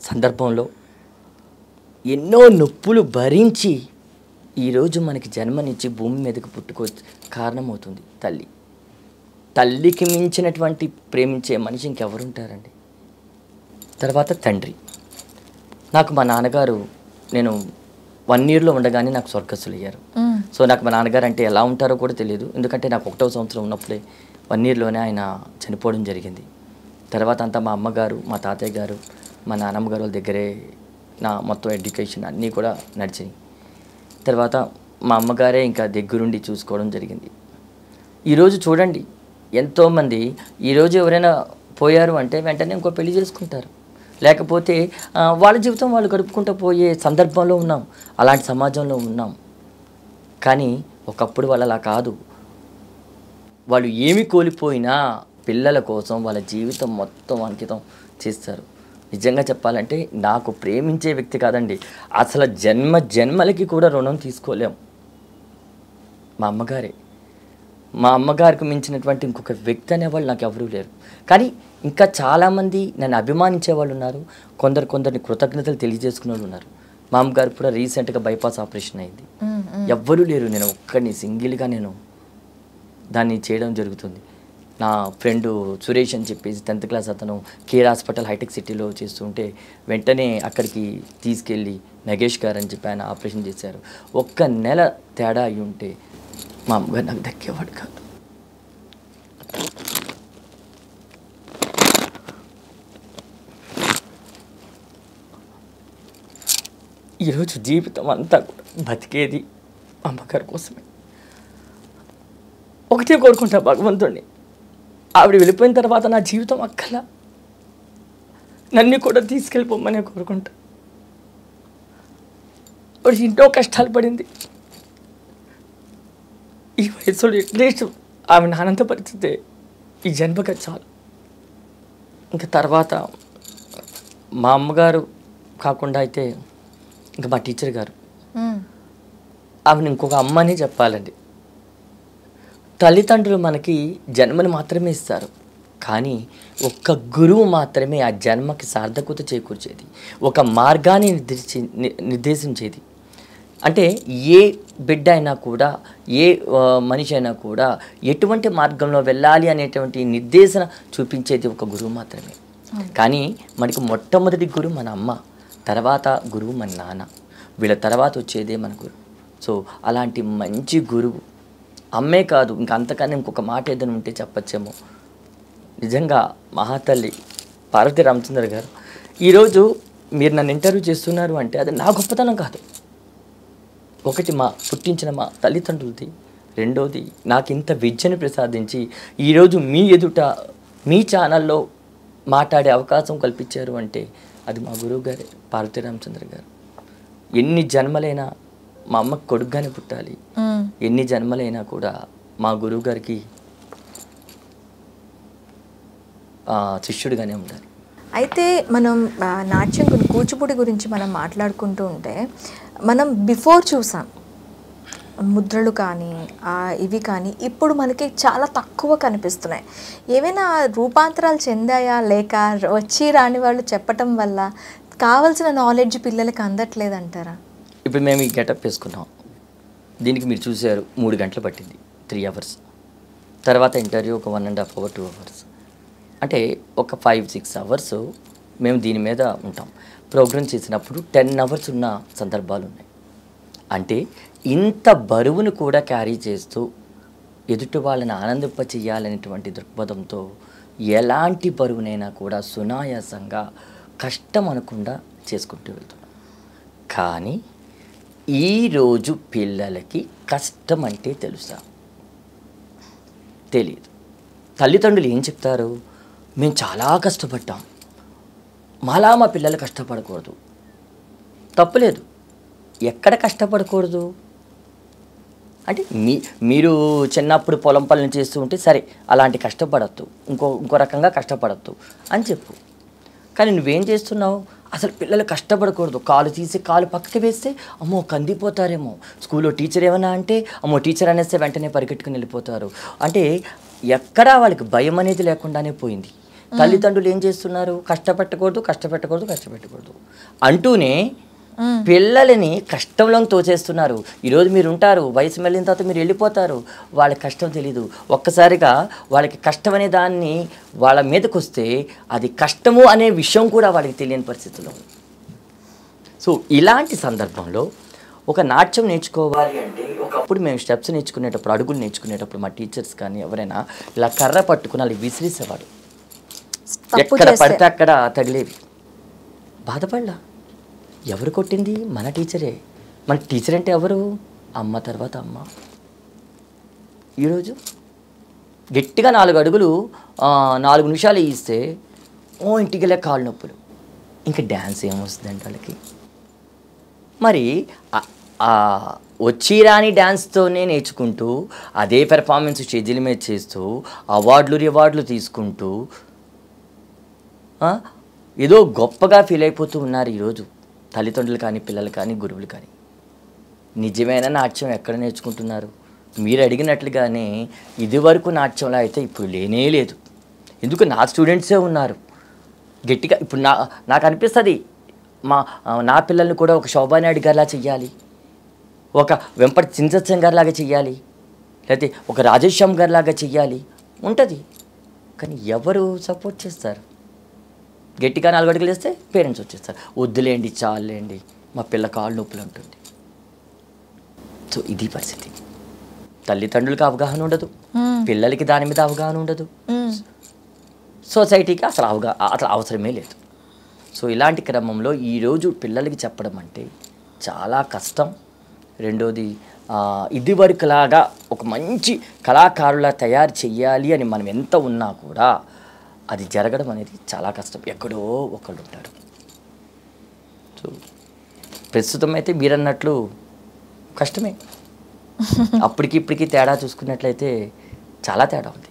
సందర్భంలో ఎన్నో నొప్పులు భరించి ఈరోజు మనకి జన్మనిచ్చి భూమి మీదకి కారణమవుతుంది తల్లి. తల్లికి మించినటువంటి ప్రేమించే మనిషి ఇంకెవరుంటారండి? తర్వాత తండ్రి. నాకు మా నాన్నగారు, నేను 1 yearలో ఉండగానే నాకు స్వర్గస్థులు అయ్యారు. సో నాకు మా నాన్నగారు అంటే ఎలా ఉంటారో కూడా తెలియదు. ఎందుకంటే నాకు 1వ సంవత్సరం ఉన్నప్పుడే 1 yearలోనే ఆయన చనిపోవడం జరిగింది. తర్వాత అంతా మా అమ్మగారు, మా తాతయ్య గారు, మా నాన్నమ్మ గారు వాళ్ళ దగ్గరే నా మొత్తం ఎడ్యుకేషన్ అన్నీ కూడా నడిచినాయి. తర్వాత మా అమ్మగారే ఇంకా దగ్గరుండి చూసుకోవడం జరిగింది. ఈరోజు చూడండి, ఎంతోమంది ఈరోజు ఎవరైనా పోయారు అంటే వెంటనే ఇంకో పెళ్లి చేసుకుంటారు, లేకపోతే వాళ్ళ జీవితం వాళ్ళు గడుపుకుంటూ పోయే సందర్భంలో ఉన్నాం, అలాంటి సమాజంలో ఉన్నాం. కానీ ఒకప్పుడు వాళ్ళు అలా కాదు. వాళ్ళు ఏమి కోల్పోయినా పిల్లల కోసం వాళ్ళ జీవితం మొత్తం అంకితం చేస్తారు. నిజంగా చెప్పాలంటే నాకు ప్రేమించే వ్యక్తి కాదండి, అసలు జన్మలకి కూడా రుణం తీసుకోలేం. మా అమ్మగారే. మా అమ్మగారికి మించినటువంటి ఇంకొక వ్యక్తి అనేవాళ్ళు నాకు ఎవరూ లేరు. కానీ ఇంకా చాలామంది నన్ను అభిమానించే వాళ్ళు ఉన్నారు, కొందరిని కృతజ్ఞతలు తెలియజేసుకునే వాళ్ళు ఉన్నారు. మా అమ్మగారికి కూడా రీసెంట్గా బైపాస్ ఆపరేషన్ అయింది. ఎవ్వరూ లేరు, నేను ఒక్కడిని సింగిల్గా నేను దాన్ని చేయడం జరుగుతుంది. నా ఫ్రెండ్ సురేష్ అని చెప్పేసి 10th క్లాస్ అతను కేర్ హాస్పిటల్ హైటెక్ సిటీలో చేస్తుంటే వెంటనే అక్కడికి తీసుకెళ్ళి నగేష్ గారు అని చెప్పి ఆయన ఆపరేషన్ చేశారు. 1 నెల తేడా అయి ఉంటే మా అమ్మగారు నాకు దక్కేవాడు కాదు. ఈరోజు జీవితం అంతా కూడా బతికేది అమ్మగారి కోసమే. ఒకటే కోరుకుంటా భగవంతుడిని, ఆవిడ వెళ్ళిపోయిన తర్వాత నా జీవితం అక్కల నన్ను కూడా తీసుకెళ్ళిపోమనే కోరుకుంటా. ఆవిడ ఎన్నో కష్టాలు పడింది. ఈ వయసులో అట్లీస్ట్ ఆవిడ ఆనందపరిచితే ఈ జన్మగా చాలు. ఇంకా తర్వాత మా అమ్మగారు కాకుండా అయితే ఇంకా మా టీచర్ గారు, ఆమెను ఇంకొక అమ్మని చెప్పాలండి. తల్లిదండ్రులు మనకి జన్మని మాత్రమే ఇస్తారు, కానీ ఒక్క గురువు మాత్రమే ఆ జన్మకి సార్థకత చేకూర్చేది, ఒక మార్గాన్ని నిర్దేశించేది. అంటే ఏ బిడ్డ అయినా కూడా, ఏ మనిషి అయినా కూడా ఎటువంటి మార్గంలో వెళ్ళాలి అనేటువంటి నిర్దేశన చూపించేది ఒక గురువు మాత్రమే. కానీ మనకి మొట్టమొదటి గురువు మన అమ్మ, తర్వాత గురువు మన నాన్న, వీళ్ళ తర్వాత వచ్చేదే మన గురువు. సో అలాంటి మంచి గురువు అమ్మే కాదు, ఇంకా అంతకన్నా ఇంకొక మాట ఏదైనా ఉంటే చెప్పచ్చేమో. నిజంగా మహాతల్లి పార్వతీ రామచంద్ర గారు, ఈరోజు మీరు నన్ను ఇంటర్వ్యూ చేస్తున్నారు అంటే అది నా గొప్పతనం కాదు. ఒకటి పుట్టించిన మా తల్లిదండ్రులది, రెండోది నాకు ఇంత విద్యను ప్రసాదించి ఈరోజు మీ ఎదుట మీ ఛానల్లో మాట్లాడే అవకాశం కల్పించారు అంటే అది మా గురువు గారే, పార్వతీ రామచంద్ర గారు. ఎన్ని జన్మలైనా మా అమ్మకి కొడుకుగానే పుట్టాలి, ఎన్ని జన్మలైనా కూడా మా గురువు గారికి శిష్యుడిగానే ఉండాలి. అయితే మనం నాట్యం కూచిపూడి గురించి మనం మాట్లాడుకుంటూ ఉంటే మనం బిఫోర్ చూసాం ముద్రలు కానీ ఇవి కానీ ఇప్పుడు మనకి చాలా తక్కువ కనిపిస్తున్నాయి. ఏమైనా రూపాంతరాలు చెందాయా, లేక వచ్చి రాని వాళ్ళు చెప్పటం వల్ల కావాల్సిన నాలెడ్జ్ పిల్లలకి అందట్లేదంటారా? ఇప్పుడు మేము ఈ గెటప్ వేసుకున్నాం, దీనికి మీరు చూసారు 3 గంటలు పట్టింది, 3 అవర్స్. తర్వాత ఇంటర్వ్యూ ఒక 1.5 అవర్ 2 అవర్స్. అంటే ఒక 5-6 అవర్స్ మేము దీని మీద ఉంటాం. ప్రోగ్రామ్ చేసినప్పుడు 10 అవర్స్ ఉన్న సందర్భాలు ఉన్నాయి. అంటే ఇంత బరువును కూడా క్యారీ చేస్తూ ఎదుటి వాళ్ళని ఆనందింప చేయాలనేటువంటి దృక్పథంతో ఎలాంటి బరువునైనా కూడా సునాయాసంగా కష్టం అనకుండా చేసుకుంటూ వెళ్తున్నాం. కానీ ఈరోజు పిల్లలకి కష్టం అంటే తెలుసా? తెలియదు. తల్లిదండ్రులు ఏం చెప్తారు, మేము చాలా కష్టపడ్డాం, మాలా మా పిల్లలు కష్టపడకూడదు. తప్పులేదు, ఎక్కడ కష్టపడకూడదు అంటే మీరు చిన్నప్పుడు పొలం పనులు చేస్తూ ఉంటే సరే అలాంటి కష్టపడద్దు, ఇంకో రకంగా కష్టపడద్దు అని చెప్పు. కానీ నువ్వేం చేస్తున్నావు, అసలు పిల్లలు కష్టపడకూడదు, కాలు తీసి కాలు పక్కకి వేస్తే అమ్మో కందిపోతారేమో, స్కూల్లో టీచర్ ఏమన్నా అంటే అమ్మో టీచర్ అనేస్తే వెంటనే పరిగెట్టుకుని వెళ్ళిపోతారు. అంటే ఎక్కడా వాళ్ళకి భయం అనేది లేకుండానే పోయింది. తల్లిదండ్రులు ఏం చేస్తున్నారు, కష్టపెట్టకూడదు అంటూనే పిల్లలని కష్టంలో తోచేస్తున్నారు. ఈరోజు మీరు ఉంటారు, వయసు వెళ్ళిన తర్వాత మీరు వెళ్ళిపోతారు, వాళ్ళకి కష్టం తెలీదు. ఒక్కసారిగా వాళ్ళకి కష్టం అనే దాన్ని వాళ్ళ మీదకి వస్తే అది కష్టము అనే విషయం కూడా వాళ్ళకి తెలియని పరిస్థితిలో. సో ఇలాంటి సందర్భంలో ఒక నాట్యం నేర్చుకోవాలి అంటే ఒకప్పుడు మేము స్టెప్స్ నేర్చుకునేటప్పుడు, అడుగులు నేర్చుకునేటప్పుడు మా టీచర్స్ కానీ ఎవరైనా ఇలా కర్ర పట్టుకుని అలా విసిరేసేవాడు, ఎక్కడ పడితే అక్కడ తగిలేవి. బాధపడలా, ఎవరు కొట్టింది? మన టీచరే. మన టీచర్ అంటే ఎవరు? అమ్మ తర్వాత అమ్మ. ఈరోజు గట్టిగా 4 అడుగులు 4 నిమిషాలు ఇస్తే ఇంటికి వెళ్ళే కాళ్ళు నొప్పులు, ఇంకా డ్యాన్స్ ఏమొస్తుందంటే వాళ్ళకి. మరి వచ్చి రాని డ్యాన్స్తోనే నేర్చుకుంటూ అదే పెర్ఫార్మెన్స్ స్టేజీల మీద చేస్తూ రివార్డులు తీసుకుంటూ ఏదో గొప్పగా ఫీల్ అయిపోతూ ఉన్నారు ఈరోజు తల్లిదండ్రులు కానీ, పిల్లలు కానీ, గురువులు కానీ. నిజమైన నాట్యం ఎక్కడ నేర్చుకుంటున్నారు? మీరు అడిగినట్లుగానే ఇదివరకు నాట్యంలో అయితే ఇప్పుడు లేనే లేదు. ఎందుకు నా స్టూడెంట్సే ఉన్నారు గట్టిగా. ఇప్పుడు నాకు అనిపిస్తుంది నా పిల్లల్ని కూడా ఒక శోభానాయుడు గారిలా చెయ్యాలి, ఒక వెంపటి చింతసం గారిలాగా చెయ్యాలి, లేకపోతే ఒక రాజేశ్యామ్ గారిలాగా చెయ్యాలి ఉంటుంది. కానీ ఎవరు సపోర్ట్ చేస్తారు? గట్టిగా 4 అడుగులు వేస్తే పేరెంట్స్ వచ్చేస్తారు, వద్దులేండి చాలండి మా పిల్ల కాళ్ళు నొప్పులు ఉంటుంది. సో ఇది పరిస్థితి. తల్లిదండ్రులకు అవగాహన ఉండదు, పిల్లలకి దాని మీద అవగాహన ఉండదు, సొసైటీకి అసలు అవసరమే లేదు. సో ఇలాంటి క్రమంలో ఈరోజు పిల్లలకి చెప్పడం అంటే చాలా కష్టం. రెండోది, ఇదివరకులాగా ఒక మంచి కళాకారులా తయారు చెయ్యాలి అని మనం ఎంత ఉన్నా కూడా అది జరగడం అనేది చాలా కష్టం. ఎక్కడో ఒకళ్ళు ఉంటారు. సో ప్రస్తుతం అయితే మీరన్నట్లు కష్టమే. అప్పటికి ఇప్పటికి తేడా చూసుకున్నట్లయితే చాలా తేడా ఉంది.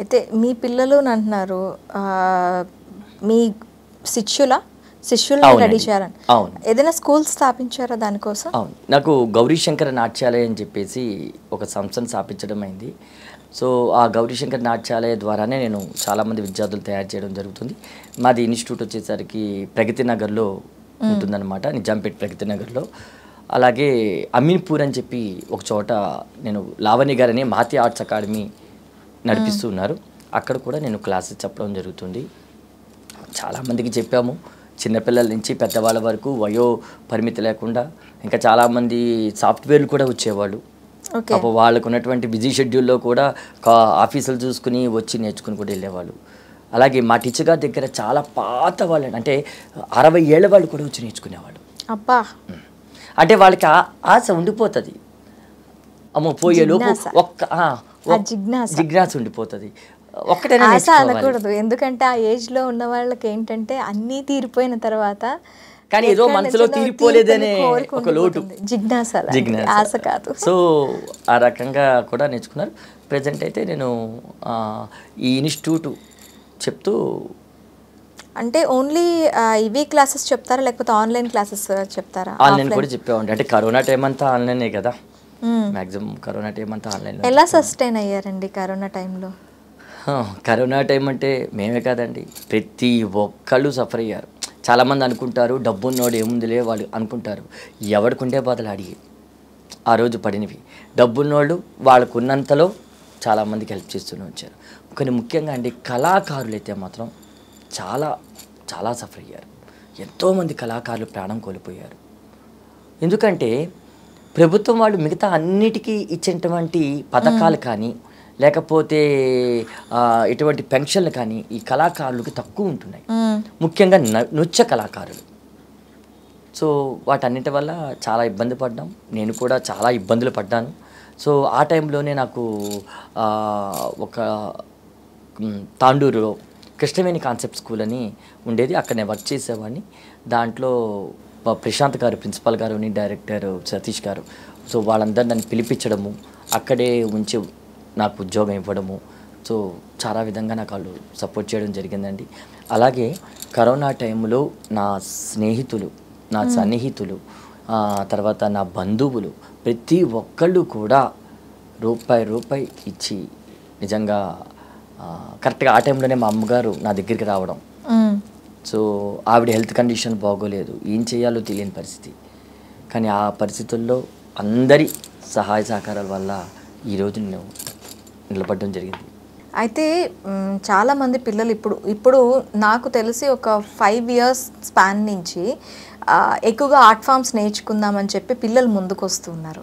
అయితే మీ పిల్లలు అంటున్నారు మీ శిష్యులను రెడీ చేయాలని. అవును. ఏదైనా స్కూల్ స్థాపించారా దానికోసం? అవును, నాకు గౌరీశంకర నాట్యాలయం అని చెప్పేసి ఒక సంస్థను స్థాపించడం అయింది. సో ఆ గౌరీశంకర్ నాట్యాలయ ద్వారానే నేను చాలామంది విద్యార్థులు తయారు చేయడం జరుగుతుంది. మాది ఇన్స్టిట్యూట్ వచ్చేసరికి ప్రగతి నగర్లో ఉంటుందన్నమాట, నిజాంపేట్ ప్రగతి నగర్లో. అలాగే అమీన్పూర్ అని చెప్పి ఒక చోట నేను లావణ్య గారని మహతి ఆర్ట్స్ అకాడమీ నడిపిస్తూ ఉన్నారు, అక్కడ కూడా నేను క్లాసెస్ చెప్పడం జరుగుతుంది. చాలామందికి చెప్పాము, చిన్నపిల్లల నుంచి పెద్దవాళ్ళ వరకు వయో పరిమితి లేకుండా. ఇంకా చాలామంది సాఫ్ట్వేర్లు కూడా వచ్చేవాళ్ళు. పాప వాళ్ళకు ఉన్నటువంటి బిజీ షెడ్యూల్లో కూడా ఆఫీసులు చూసుకుని వచ్చి నేర్చుకుని కూడా వెళ్ళేవాళ్ళు. అలాగే మా టీచర్ గారి దగ్గర చాలా పాత వాళ్ళు, అంటే 60 ఏళ్ళ వాళ్ళు కూడా వచ్చి నేర్చుకునేవాళ్ళు. అబ్బా, అంటే వాళ్ళకి ఆశ ఉండిపోతుంది. అమ్మో పోయేలోపు జిజ్ఞాస ఉండిపోతుంది. ఒక్కటైనా ఆశ అనకూడదు, ఎందుకంటే ఆ ఏజ్లో ఉన్న వాళ్ళకి ఏంటంటే అన్నీ తీరిపోయిన తర్వాత కానీ ఏదో మనసులో తీరిపోలేదనే ఒక లోటు, జిజ్ఞాస, ఆశ కాదు. సో ఆ రకంగా కూడా నేర్చుకున్నారు. ప్రజెంట్ అయితే నేను ఈ ఇన్స్టిట్యూట్ చెప్తూ, అంటే ఓన్లీ ఇవి క్లాసెస్ చెప్తారా లేకపోతే ఆన్లైన్ క్లాసెస్ చెప్తారా? ఆన్లైన్ కూడా చెప్పేవాడి. అంటే కరోనా టైం అంతా ఆన్లైనే కదా, మ్యాక్సిమం కరోనా టైం అంతా ఆన్లైన్. ఎలా సస్టైన్ అయ్యారండి కరోనా టైంలో? కరోనా టైం అంటే మేమే కాదండి, ప్రతి ఒక్కళ్ళు సఫర్ అయ్యారు. చాలామంది అనుకుంటారు డబ్బున్నోడు ఏముందిలే వాళ్ళు అనుకుంటారు. ఎవరికి ఉండే బాధలు అడిగి ఆ రోజు పడినవి. డబ్బున్నోళ్ళు వాళ్ళకు ఉన్నంతలో చాలామందికి హెల్ప్ చేస్తూనే వచ్చారు. కానీ ముఖ్యంగా అండి కళాకారులు అయితే మాత్రం చాలా చాలా సఫర్ అయ్యారు. ఎంతోమంది కళాకారులు ప్రాణం కోల్పోయారు. ఎందుకంటే ప్రభుత్వం వాళ్ళు మిగతా అన్నిటికీ ఇచ్చినటువంటి పథకాలు కానీ లేకపోతే ఇటువంటి పెన్షన్లు కానీ ఈ కళాకారులకి తక్కువ ఉంటున్నాయి, ముఖ్యంగా నృత్య కళాకారులు. సో వాటన్నిటి వల్ల చాలా ఇబ్బంది పడ్డాం. నేను కూడా చాలా ఇబ్బందులు పడ్డాను. సో ఆ టైంలోనే నాకు ఒక తాండూరులో కృష్ణవేణి కాన్సెప్ట్ స్కూల్ అని ఉండేది, అక్కడ నేను వర్క్ చేసేవాడిని. దాంట్లో ప్రశాంత్ గారు ప్రిన్సిపాల్ గారు, డైరెక్టర్ సతీష్ గారు, సో వాళ్ళందరూ నన్ను పిలిపించడము, అక్కడే ఉంచి నాకు ఉద్యోగం ఇవ్వడము. సో చాలా విధంగా నాకు వాళ్ళు సపోర్ట్ చేయడం జరిగిందండి. అలాగే కరోనా టైంలో నా స్నేహితులు, నా సన్నిహితులు, తర్వాత నా బంధువులు ప్రతి ఒక్కళ్ళు కూడా రూపాయి ఇచ్చి నిజంగా కరెక్ట్గా ఆ టైంలోనే మా అమ్మగారు నా దగ్గరికి రావడం. సో ఆవిడ హెల్త్ కండిషన్ బాగోలేదు, ఏం చేయాలో తెలియని పరిస్థితి. కానీ ఆ పరిస్థితుల్లో అందరి సహాయ సహకారాల వల్ల ఈరోజు నేను నిలబడడం జరిగింది. అయితే చాలామంది పిల్లలు ఇప్పుడు నాకు తెలిసి ఒక 5 years స్పాన్ నుంచి ఎక్కువగా ఆర్ట్ ఫామ్స్ నేర్చుకుందామని చెప్పి పిల్లలు ముందుకు వస్తున్నారు.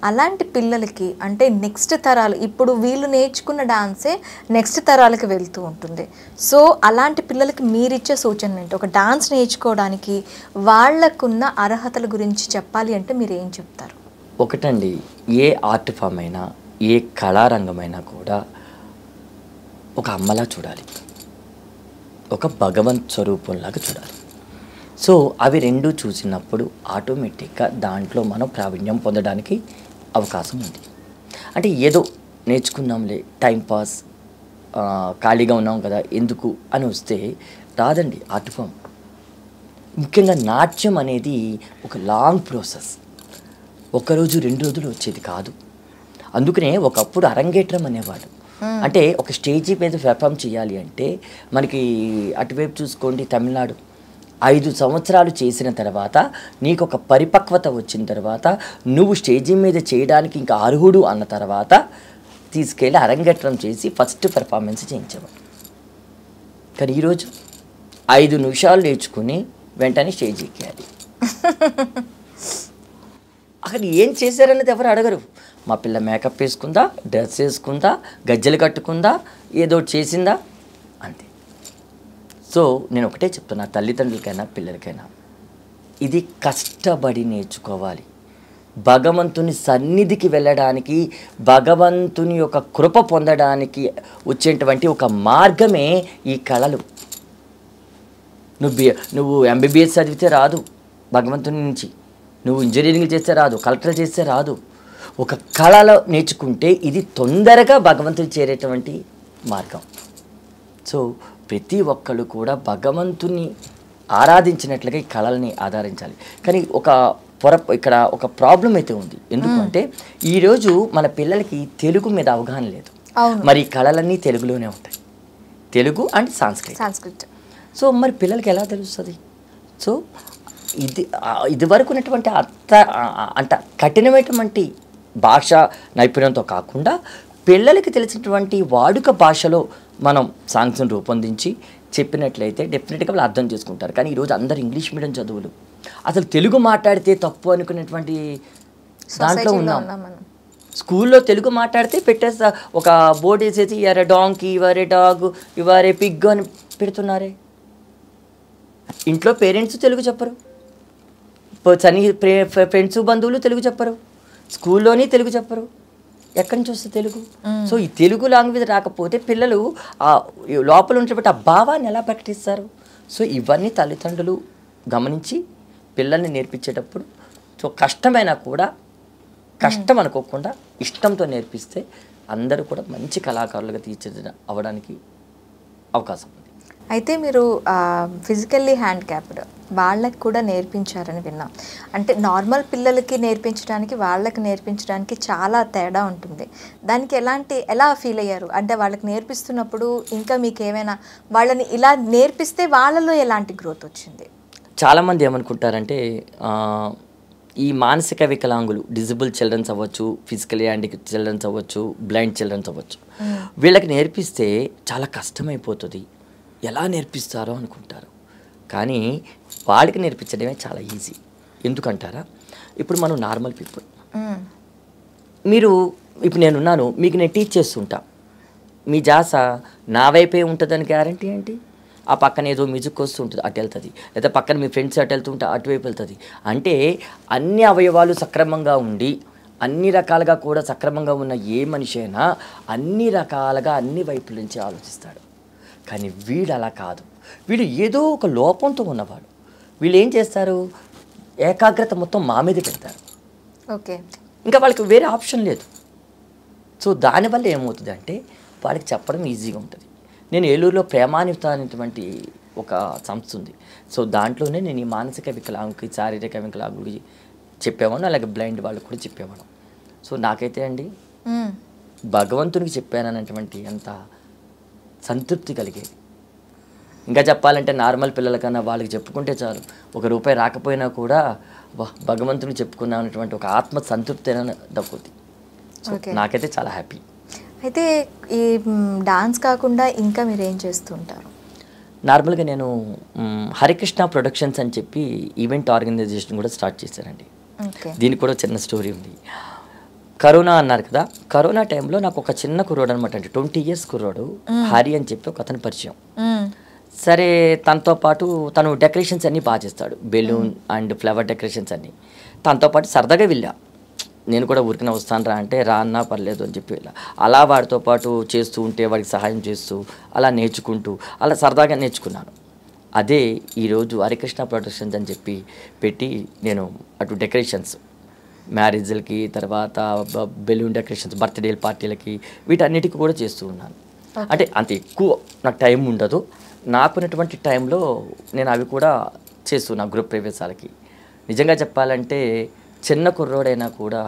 అలాంటి పిల్లలకి అంటే నెక్స్ట్ తరాలు, ఇప్పుడు వీళ్ళు నేర్చుకున్న డాన్సే నెక్స్ట్ తరాలకి వెళ్తూ ఉంటుంది. సో అలాంటి పిల్లలకి మీరిచ్చే సూచనలు ఏంటి? ఒక డాన్స్ నేర్చుకోవడానికి వాళ్ళకున్న అర్హతల గురించి చెప్పాలి అంటే మీరు ఏం చెప్తారు? ఒకటండి, ఏ ఆర్ట్ ఫామ్ అయినా ఏ కళారంగమైనా కూడా ఒక అమ్మలా చూడాలి, ఒక భగవంత్ స్వరూపంలాగా చూడాలి. సో అవి రెండు చూసినప్పుడు ఆటోమేటిక్గా దాంట్లో మనం ప్రావీణ్యం పొందడానికి అవకాశం ఉంది. అంటే ఏదో నేర్చుకున్నాంలే టైంపాస్, ఖాళీగా ఉన్నాం కదా ఎందుకు అని వస్తే రాదండి ఆర్ట్ ఫామ్. ముఖ్యంగా నాట్యం అనేది ఒక లాంగ్ ప్రాసెస్, ఒకరోజు 2 రోజులు వచ్చేది కాదు. అందుకనే ఒకప్పుడు అరంగేట్రం అనేవాడు. అంటే ఒక స్టేజీ మీద పెర్ఫామ్ చేయాలి అంటే మనకి అటువైపు చూసుకోండి తమిళనాడు, 5 సంవత్సరాలు చేసిన తర్వాత నీకు ఒక పరిపక్వత వచ్చిన తర్వాత నువ్వు స్టేజీ మీద చేయడానికి ఇంకా అర్హుడు అన్న తర్వాత తీసుకెళ్ళి అరంగేట్రం చేసి ఫస్ట్ పెర్ఫార్మెన్స్ చేయించేవాడు. కానీ ఈరోజు 5 నిమిషాలు నేర్చుకుని వెంటనే స్టేజ్ ఎక్కేయాలి. అక్కడ ఏం చేశారనేది ఎవరు అడగరు. మా పిల్ల మేకప్ వేసుకుందా, డ్రెస్ వేసుకుందా, గజ్జలు కట్టుకుందా, ఏదో చేసిందా, అంతే. సో నేను ఒకటే చెప్తున్నా, తల్లిదండ్రులకైనా పిల్లలకైనా, ఇది కష్టపడి నేర్చుకోవాలి. భగవంతుని సన్నిధికి వెళ్ళడానికి, భగవంతుని యొక్క కృప పొందడానికి వచ్చేటువంటి ఒక మార్గమే ఈ కళలు. నువ్వు ఎంబీబీఎస్ చదివితే రాదు భగవంతుని నుంచి, నువ్వు ఇంజనీరింగ్ చేస్తే రాదు, కలెక్టర్ చేస్తే రాదు. ఒక కళలో నేర్చుకుంటే ఇది తొందరగా భగవంతుని చేరేటువంటి మార్గం. సో ప్రతి ఒక్కళ్ళు కూడా భగవంతుని ఆరాధించినట్లుగా ఈ కళల్ని ఆదరించాలి. కానీ ఇక్కడ ఒక ప్రాబ్లం అయితే ఉంది. ఎందుకంటే ఈరోజు మన పిల్లలకి తెలుగు మీద అవగాహన లేదు. మరి ఈ కళలన్నీ తెలుగులోనే ఉంటాయి, తెలుగు అండ్ సంస్కృత్. సో మరి పిల్లలకి ఎలా తెలుస్తుంది? సో ఇది వరకు ఉన్నటువంటి అంత కఠినమైనటువంటి భాష నైపుణ్యంతో కాకుండా పిల్లలకి తెలిసినటువంటి వాడుక భాషలో మనం సాంగ్స్ని రూపొందించి చెప్పినట్లయితే డెఫినెట్గా వాళ్ళు అర్థం చేసుకుంటారు. కానీ ఈరోజు అందరు ఇంగ్లీష్ మీడియం చదువులు, అసలు తెలుగు మాట్లాడితే తప్పు అనుకునేటువంటి దాంట్లో ఉన్నాం. స్కూల్లో తెలుగు మాట్లాడితే పెట్టేస్తా, ఒక బోర్డు వేసేసి your A donkey, your A dog, your A Pig అని పెడుతున్నారే. ఇంట్లో పేరెంట్స్ తెలుగు చెప్పరు, ఫ్రెండ్స్ బంధువులు తెలుగు చెప్పరు, స్కూల్లోని తెలుగు చెప్పరు. ఎక్కడి నుంచి వస్తుంది తెలుగు? సో ఈ తెలుగు లాంగ్వేజ్ రాకపోతే పిల్లలు లోపల ఉన్నటువంటి ఆ భావాన్ని ఎలా ప్రకటిస్తారు? సో ఇవన్నీ తల్లిదండ్రులు గమనించి పిల్లల్ని నేర్పించేటప్పుడు సో కష్టమైనా కూడా కష్టం అనుకోకుండా ఇష్టంతో నేర్పిస్తే అందరూ కూడా మంచి కళాకారులుగా తీర్చిదిద్ద అవ్వడానికి అవకాశం ఉంది. అయితే మీరు ఫిజికల్లీ హ్యాండిక్యాప్డ్ వాళ్ళకి కూడా నేర్పించారని విన్నాం. అంటే నార్మల్ పిల్లలకి నేర్పించడానికి వాళ్ళకి నేర్పించడానికి చాలా తేడా ఉంటుంది. దానికి ఎలా ఫీల్ అయ్యారు? అంటే వాళ్ళకి నేర్పిస్తున్నప్పుడు ఇంకా మీకు ఏమైనా వాళ్ళని ఇలా నేర్పిస్తే వాళ్ళలో ఎలాంటి గ్రోత్ వచ్చింది? చాలామంది ఏమనుకుంటారంటే ఈ మానసిక వికలాంగులు, డిజబుల్ చిల్డ్రన్స్ అవ్వచ్చు, ఫిజికలీ హ్యాండిక్యాప్డ్ చిల్డ్రన్స్ అవ్వచ్చు, బ్లైండ్ చిల్డ్రన్స్ అవ్వచ్చు, వీళ్ళకి నేర్పిస్తే చాలా కష్టమైపోతుంది, ఎలా నేర్పిస్తారో అనుకుంటారు. కానీ వాడికి నేర్పించడమే చాలా ఈజీ. ఎందుకంటారా? ఇప్పుడు మనం నార్మల్ పీపుల్, ఇప్పుడు నేనున్నాను, మీకు నేను టీచ్ చేస్తుంటా, మీ జాస నా వైపే ఉంటుందని గ్యారంటీ ఏంటి? ఆ పక్కన ఏదో మ్యూజిక్ వస్తుంటుంది, అటు వెళ్తుంది, లేదా పక్కన మీ ఫ్రెండ్స్ అటు వెళ్తుంటే అటువైపు వెళ్తుంది. అంటే అన్ని అవయవాలు సక్రమంగా ఉండి అన్ని రకాలుగా కూడా సక్రమంగా ఉన్న ఏ మనిషి అయినా అన్ని రకాలుగా అన్ని వైపుల నుంచి ఆలోచిస్తాడు. కానీ వీడు అలా కాదు, వీడు ఏదో ఒక లోపంతో ఉన్నవాడు. వీళ్ళు ఏం చేస్తారు? ఏకాగ్రత మొత్తం మా మీద పెడతారు. ఓకే, ఇంకా వాళ్ళకి వేరే ఆప్షన్ లేదు. సో దానివల్ల ఏమవుతుంది అంటే వాళ్ళకి చెప్పడం ఈజీగా ఉంటుంది. నేను ఏలూరులో ప్రేమానిత అనేటువంటి ఒక సంస్థ ఉంది. సో దాంట్లోనే నేను ఈ మానసిక వికలాంగుకి, శారీరక వికలాంగుకి చెప్పేవాడు, అలాగే బ్లైండ్ వాళ్ళకి కూడా చెప్పేవాడు. సో నాకైతే అండి భగవంతునికి చెప్పానన్నటువంటి అంత సంతృప్తి కలిగేది. ఇంకా చెప్పాలంటే నార్మల్ పిల్లలకన్నా వాళ్ళకి చెప్పుకుంటే చాలు, ₹1 రాకపోయినా కూడా భగవంతుని చెప్పుకున్నా అనేటువంటి ఒక ఆత్మ సంతృప్తి అయినా దక్కుద్ది. నాకైతే చాలా హ్యాపీ. అయితే ఈ డాన్స్ కాకుండా ఇంకా మీరు ఏం చేస్తుంటారు? నార్మల్గా నేను హరికృష్ణ ప్రొడక్షన్స్ అని చెప్పి ఈవెంట్ ఆర్గనైజేషన్ కూడా స్టార్ట్ చేశానండి. దీనికి కూడా చిన్న స్టోరీ ఉంది. కరోనా అన్నారు కదా, కరోనా టైంలో నాకు ఒక చిన్న కుర్రోడు అనమాట, అంటే 20 years కుర్రోడు, హరి అని చెప్పి ఒక అతని పరిచయం. సరే, తనతో పాటు తను డెకరేషన్స్ అన్నీ బాగా చేస్తాడు, బెలూన్ అండ్ ఫ్లవర్ డెకరేషన్స్ అన్నీ. తనతో పాటు సరదాగా వెళ్ళా, నేను కూడా ఊరికనే వస్తాను రా అంటే, రా అన్నా పర్లేదు అని చెప్పి వెళ్ళా. అలా వాడితో పాటు చేస్తూ ఉంటే వాడికి సహాయం చేస్తూ అలా నేర్చుకుంటూ అలా సరదాగా నేర్చుకున్నాను. అదే ఈరోజు హరికృష్ణ ప్రొడక్షన్స్ అని చెప్పి పెట్టి నేను అటు డెకరేషన్స్, మ్యారేజ్లకి, తర్వాత బెలూన్ డెకరేషన్స్, బర్త్డే పార్టీలకి, వీటన్నిటికీ కూడా చేస్తూ ఉన్నాను. అంటే అంత ఎక్కువ నాకు టైం ఉండదు, నాకున్నటువంటి టైంలో నేను అవి కూడా చేస్తున్నా. గ్రూప్ ప్రవేశాలకి నిజంగా చెప్పాలంటే చిన్న కుర్రోడైనా కూడా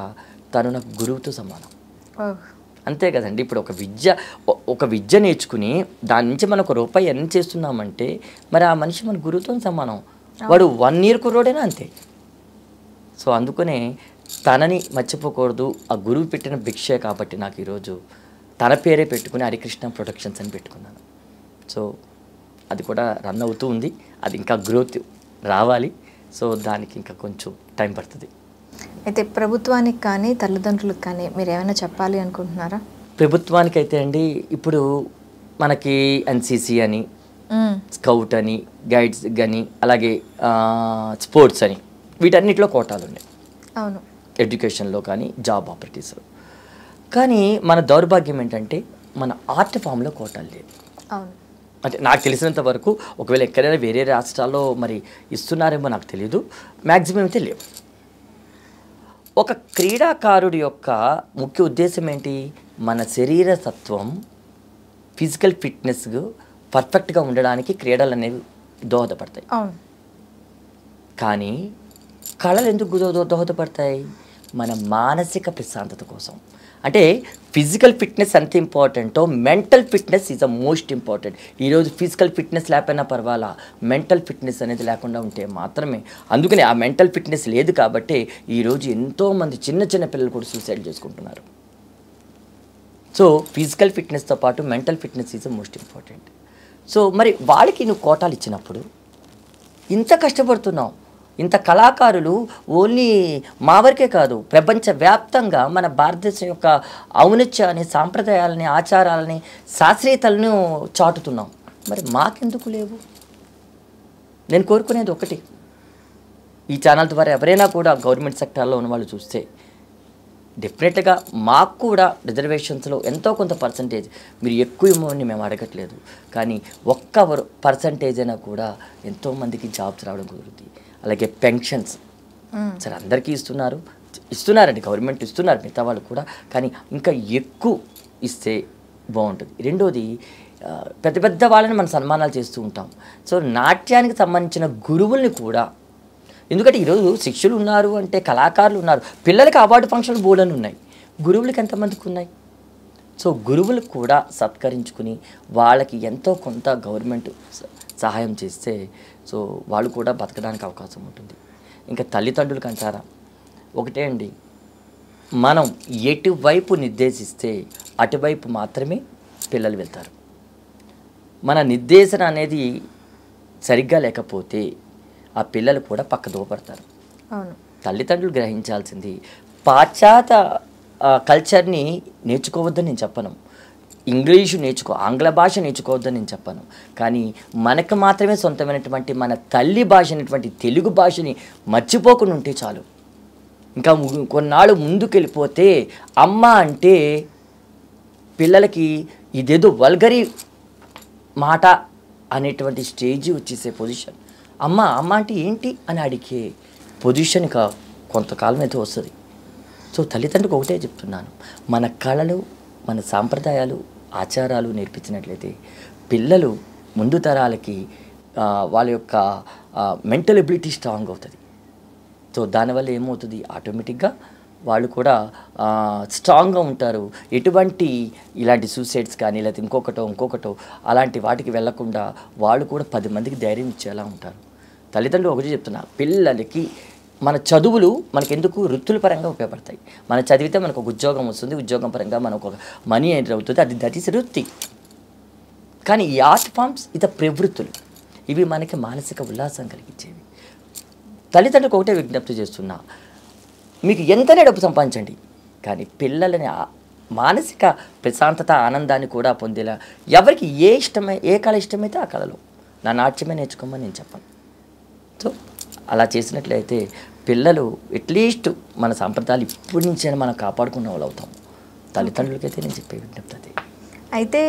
తను నాకు గురువుతో సమానం. అంతే కదండి. ఇప్పుడు ఒక విద్య నేర్చుకుని దాని నుంచి మనం ₹1 ఎర్న్ చేస్తున్నామంటే మరి ఆ మనిషి మన గురువుతో సమానం. వాడు 1 year కుర్రోడైనా అంతే. సో అందుకనే తనని మర్చిపోకూడదు, ఆ గురువు పెట్టిన భిక్షే. కాబట్టి నాకు ఈరోజు తన పేరే పెట్టుకుని హరికృష్ణ ప్రొడక్షన్స్ అని పెట్టుకున్నాను. సో అది కూడా రన్ అవుతూ ఉంది. అది ఇంకా గ్రోత్ రావాలి. సో దానికి ఇంకా కొంచెం టైం పడుతుంది. అయితే ప్రభుత్వానికి కానీ తల్లిదండ్రులకు కానీ మీరు ఏమైనా చెప్పాలి అనుకుంటున్నారా? ప్రభుత్వానికైతే అండి, ఇప్పుడు మనకి ఎన్సీసీ అని, స్కౌట్ అని, గైడ్స్ కానీ, అలాగే స్పోర్ట్స్ అని, వీటన్నిటిలో కోటాలు ఉన్నాయి. అవును. ఎడ్యుకేషన్లో కానీ, జాబ్ ఆపర్చునిటీస్లో. కానీ మన దౌర్భాగ్యం ఏంటంటే మన ఆర్ట్ ఫామ్లో కోటాలు లేవు. అవును. అంటే నాకు తెలిసినంత వరకు, ఒకవేళ ఎక్కడైనా వేరే రాష్ట్రాల్లో మరి ఇస్తున్నారేమో నాకు తెలియదు, మ్యాక్సిమం అయితే లేవు. ఒక క్రీడాకారుడి యొక్క ముఖ్య ఉద్దేశం ఏంటి? మన శరీర తత్వం, ఫిజికల్ ఫిట్నెస్ పర్ఫెక్ట్గా ఉండడానికి క్రీడలు అనేవి దోహదపడతాయి. అవును. కానీ కళలు ఎందుకు దోహదపడతాయి? మన మానసిక ప్రశాంతత కోసం. అంటే ఫిజికల్ ఫిట్నెస్ ఎంత ఇంపార్టెంటో mental fitness is the most important. ఈరోజు ఫిజికల్ ఫిట్నెస్ లేకపోయినా పర్వాలా, మెంటల్ ఫిట్నెస్ అనేది లేకుండా ఉంటే మాత్రమే. అందుకని ఆ మెంటల్ ఫిట్నెస్ లేదు కాబట్టి ఈరోజు ఎంతోమంది చిన్న చిన్న పిల్లలు కూడా సూసైడ్ చేసుకుంటున్నారు. సో ఫిజికల్ ఫిట్నెస్తో పాటు mental fitness is the most important. So మరి వాళ్ళకి నువ్వు కోటాలు ఇచ్చినప్పుడు ఇంత కష్టపడుతున్నావు, ఇంత కళాకారులు ఓన్లీ మా వరకే కాదు, ప్రపంచవ్యాప్తంగా మన భారతదేశం యొక్క ఔన్నత్యాన్ని, సాంప్రదాయాలని, ఆచారాలని, శాస్త్రీయతలను చాటుతున్నాం. మరి మాకెందుకు లేవు? నేను కోరుకునేది ఒకటి, ఈ ఛానల్ ద్వారా ఎవరైనా కూడా గవర్నమెంట్ సెక్టార్లో ఉన్న వాళ్ళు చూస్తే డెఫినెట్గా మాకు కూడా రిజర్వేషన్స్లో ఎంతో కొంత పర్సంటేజ్, మీరు ఎక్కువ ఇవ్వమని మేము అడగట్లేదు, కానీ ఒక్క పర్సంటేజ్ అయినా కూడా ఎంతోమందికి జాబ్స్ రావడం కుదురుతుంది. అలాగే పెన్షన్స్ సరే అందరికీ ఇస్తున్నారండి, గవర్నమెంట్ ఇస్తున్నారు, మిగతా వాళ్ళు కూడా, కానీ ఇంకా ఎక్కువ ఇస్తే బాగుంటుంది. రెండోది, పెద్ద పెద్ద వాళ్ళని మనం సన్మానాలు చేస్తూ ఉంటాం. సో నాట్యానికి సంబంధించిన గురువుల్ని కూడా, ఎందుకంటే ఈరోజు శిష్యులు ఉన్నారు అంటే కళాకారులు ఉన్నారు, పిల్లలకి అవార్డు ఫంక్షన్లు బోర్డులు ఉన్నాయి, గురువులకి ఎంతమందికి ఉన్నాయి? సో గురువులకు కూడా సత్కరించుకుని వాళ్ళకి ఎంతో కొంత గవర్నమెంట్ సహాయం చేస్తే సో వాళ్ళు కూడా బతకడానికి అవకాశం ఉంటుంది. ఇంకా తల్లిదండ్రులకు అంటారా, ఒకటే అండి, మనం ఎటువైపు నిర్దేశిస్తే అటువైపు మాత్రమే పిల్లలు వెళ్తారు. మన నిర్దేశన అనేది సరిగ్గా లేకపోతే ఆ పిల్లలు కూడా పక్కదోవ పడతారు. తల్లిదండ్రులు గ్రహించాల్సింది, పాశ్చాత్య కల్చర్ని నేర్చుకోవద్దని నేను చెప్పను, ఇంగ్లీషు ఆంగ్ల భాష నేర్చుకోవద్దని నేను చెప్పను, కానీ మనకు మాత్రమే సొంతమైనటువంటి మన తల్లి భాష అయినటువంటి తెలుగు భాషని మర్చిపోకుండా ఉంటే చాలు. ఇంకా కొన్నాళ్ళు ముందుకెళ్ళిపోతే అమ్మ అంటే పిల్లలకి ఇదేదో వల్గరీ మాట అనేటువంటి స్టేజ్ వచ్చేసే పొజిషన్. అమ్మ అంటే ఏంటి అని అడిగే పొజిషన్ కొంతకాలం అయితే వస్తుంది. సో తల్లిదండ్రులకు ఒకటే చెప్తున్నాను, మన కళలు, మన సాంప్రదాయాలు, ఆచారాలు నేర్పించినట్లయితే పిల్లలు ముందు తరాలకి వాళ్ళ యొక్క మెంటల్ ఎబిలిటీ స్ట్రాంగ్ అవుతుంది. సో దానివల్ల ఏమవుతుంది, ఆటోమేటిక్గా వాళ్ళు కూడా స్ట్రాంగ్గా ఉంటారు. ఎటువంటి ఇలాంటి సూసైడ్స్ కానీ లేకపోతే ఇంకొకటో అలాంటి వాటికి వెళ్లకుండా వాళ్ళు కూడా 10 మందికి ధైర్యం ఇచ్చేలా ఉంటారు. తల్లిదండ్రులు ఒకటి చెప్తున్నా, పిల్లలకి మన చదువులు మనకెందుకు వృత్తుల పరంగా ఉపయోగపడతాయి. మనం చదివితే మనకు ఒక ఉద్యోగం వస్తుంది, ఉద్యోగం పరంగా మనకు ఒక మనీ ఎంటర్ అవుతుంది, దట్ ఈస్ వృత్తి. కానీ ఈ ఆర్ట్ ఫామ్స్ ఇత ప్రవృత్తులు, ఇవి మనకి మానసిక ఉల్లాసం కలిగించేవి. తల్లిదండ్రులకు ఒకటే విజ్ఞప్తి చేస్తున్నా, మీకు ఎంతనే డబ్బు సంపాదించండి, కానీ పిల్లలని మానసిక ప్రశాంతత, ఆనందాన్ని కూడా పొందేలా ఎవరికి ఏ కళ ఇష్టమైతే ఆ కళలో నా నాట్యమే నేర్చుకోమని నేను చెప్పను. సో అలా చేసినట్లయితే పిల్లలు అట్లీస్ట్ మన సాంప్రదాయాలు ఇప్పటి నుంచైనా మనం కాపాడుకున్న వాళ్ళు అవుతాం. తల్లిదండ్రులకైతే నేను చెప్పే విజ్ఞప్తి అది. అయితే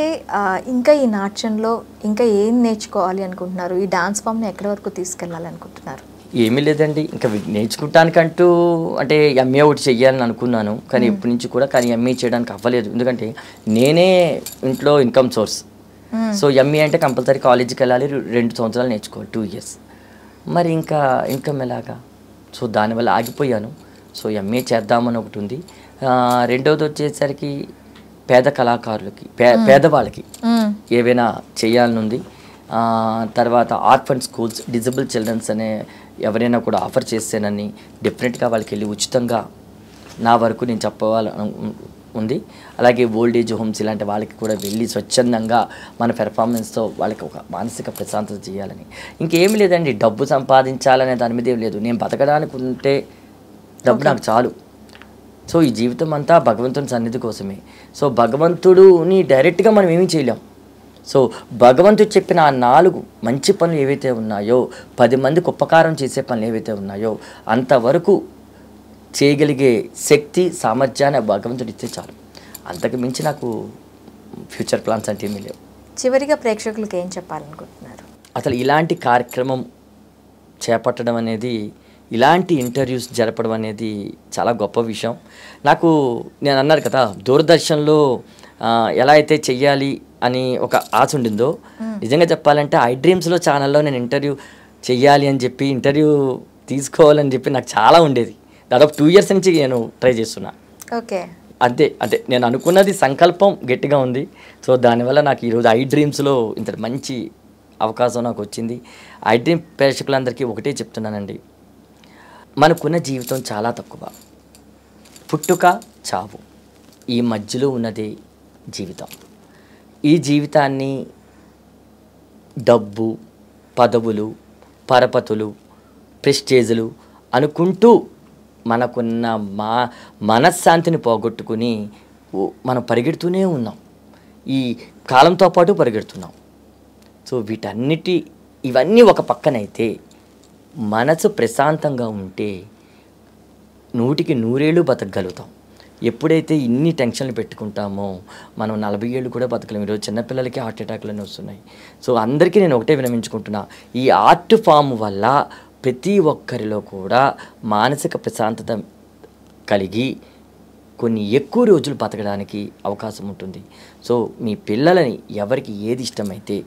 ఇంకా ఈ నాట్యంలో ఇంకా ఏం నేర్చుకోవాలి అనుకుంటున్నారు? ఈ డాన్స్ ఫామ్ని ఎక్కడి వరకు తీసుకెళ్ళాలి అనుకుంటున్నారు? ఏమీ లేదండి, ఇంకా నేర్చుకుంటానికంటూ అంటే ఎంఏ ఒకటి చెయ్యాలని అనుకున్నాను, కానీ ఇప్పటి నుంచి కూడా, కానీ ఎంఏ చేయడానికి అవ్వలేదు. ఎందుకంటే నేనే ఇంట్లో ఇన్కమ్ సోర్స్. సో ఎంఏ అంటే కంపల్సరీ కాలేజీకి వెళ్ళాలి, 2 సంవత్సరాలు నేర్చుకోవాలి, 2 years. మరి ఇంకా ఇన్కమ్ ఎలాగా? సో దానివల్ల ఆగిపోయాను. సో ఎంఏ చేద్దామని ఒకటి ఉంది. రెండవది వచ్చేసరికి పేద కళాకారులకి, పేదవాళ్ళకి ఏవైనా చేయాలని ఉంది. తర్వాత ఆర్ఫన్ స్కూల్స్, డిజబుల్ చిల్డ్రన్స్ అనే ఎవరైనా కూడా ఆఫర్ చేస్తేనని డెఫినెట్గా వాళ్ళకి వెళ్ళి ఉచితంగా నా వరకు నేను ఉంది. అలాగే ఓల్డేజ్ హోమ్స్ ఇలాంటి వాళ్ళకి కూడా వెళ్ళి స్వచ్ఛందంగా మన పెర్ఫార్మెన్స్తో వాళ్ళకి ఒక మానసిక ప్రశాంతత చేయాలని. ఇంకేమీ లేదండి, డబ్బు సంపాదించాలనే దాని మీద ఏం లేదు. నేను బతకడానికి ఉంటే డబ్బు నాకు చాలు. సో ఈ జీవితం అంతా భగవంతుని సన్నిధి కోసమే. సో భగవంతుడుని డైరెక్ట్గా మనం ఏమీ చేయలేం. సో భగవంతుడు చెప్పిన ఆ 4 మంచి పనులు ఏవైతే ఉన్నాయో, 10 మందికి ఉపకారం చేసే పనులు ఏవైతే ఉన్నాయో అంతవరకు చేయగలిగే శక్తి సామర్థ్యాన్ని భగవంతుడు ఇస్తే చాలు. అంతకు మించి నాకు ఫ్యూచర్ ప్లాన్స్ అంటే ఏమీ లేవు. చివరిగా ప్రేక్షకులకు ఏం చెప్పాలనుకుంటున్నారు? అసలు ఇలాంటి కార్యక్రమం చేపట్టడం అనేది, ఇలాంటి ఇంటర్వ్యూస్ జరపడం అనేది చాలా గొప్ప విషయం. నాకు నేను అన్నారు కదా, దూరదర్శన్లో ఎలా అయితే చెయ్యాలి అని ఒక ఆశ ఉండిందో, నిజంగా చెప్పాలంటే ఐ డ్రీమ్స్లో ఛానల్లో నేను ఇంటర్వ్యూ చెయ్యాలి అని చెప్పి, ఇంటర్వ్యూ తీసుకోవాలని చెప్పి నాకు చాలా ఉండేది. దాదాపు 2 years నుంచి నేను ట్రై చేస్తున్నా. ఓకే, అదే నేను అనుకున్నది సంకల్పం గట్టిగా ఉంది. సో దానివల్ల నాకు ఈరోజు ఐ డ్రీమ్స్లో ఇంత మంచి అవకాశం నాకు వచ్చింది. ఐ డ్రీమ్ ప్రేక్షకులందరికీ ఒకటే చెప్తున్నానండి, మనకున్న జీవితం చాలా తక్కువ. పుట్టుక, చావు, ఈ మధ్యలో ఉన్నదే జీవితం. ఈ జీవితాన్ని డబ్బు, పదవులు, పరపతులు, ప్రెస్టేజులు అనుకుంటూ మనకున్న మనశ్శాంతిని పోగొట్టుకుని మనం పరిగెడుతూనే ఉన్నాం. ఈ కాలంతో పాటు పరిగెడుతున్నాం. సో ఇవన్నీ ఒక పక్కనైతే, మనసు ప్రశాంతంగా ఉంటే 100కి 100 ఏళ్ళు బతకగలుగుతాం. ఎప్పుడైతే ఇన్ని టెన్షన్లు పెట్టుకుంటామో మనం 40 ఏళ్ళు కూడా బతకలేము. ఈరోజు చిన్నపిల్లలకి హార్ట్ అటాక్లన్నీ వస్తున్నాయి. సో అందరికీ నేను ఒకటే విన్నవించుకుంటున్నా, ఈ ఆర్ట్ ఫామ్ వల్ల ప్రతి ఒక్కరిలో కూడా మానసిక ప్రశాంతత కలిగి కొన్ని ఎక్కువ రోజులు బతకడానికి అవకాశం ఉంటుంది. సో మీ పిల్లలని ఎవరికి ఏది ఇష్టమైతే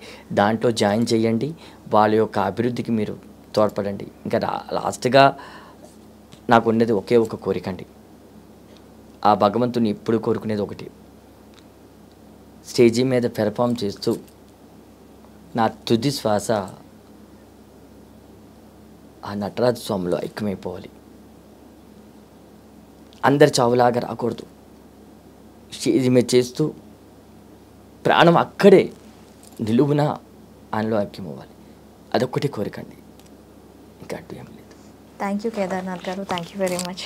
దాంట్లో జాయిన్ చేయండి, వాళ్ళ యొక్క అభివృద్ధికి మీరు తోడ్పడండి. ఇంకా లాస్ట్గా నాకు ఉండేది ఒకే ఒక కోరిక అండి, ఆ భగవంతుని ఎప్పుడు కోరుకునేది ఒకటి, స్టేజీ మీద పెర్ఫామ్ చేస్తూ నా తుది శ్వాస ఆ నటరాజ స్వామిలో ఐక్యమైపోవాలి. అందరి చావులాగా రాకూడదు. స్టేజీ మీద చేస్తూ ప్రాణం అక్కడే నిలువున ఆయనలో ఐక్యమవ్వాలి. అదొక్కటి కోరికండి, ఇంకా అటు ఏం లేదు. థ్యాంక్ యూ కేదార్నాథ్ గారు, థ్యాంక్ యూ వెరీ మచ్.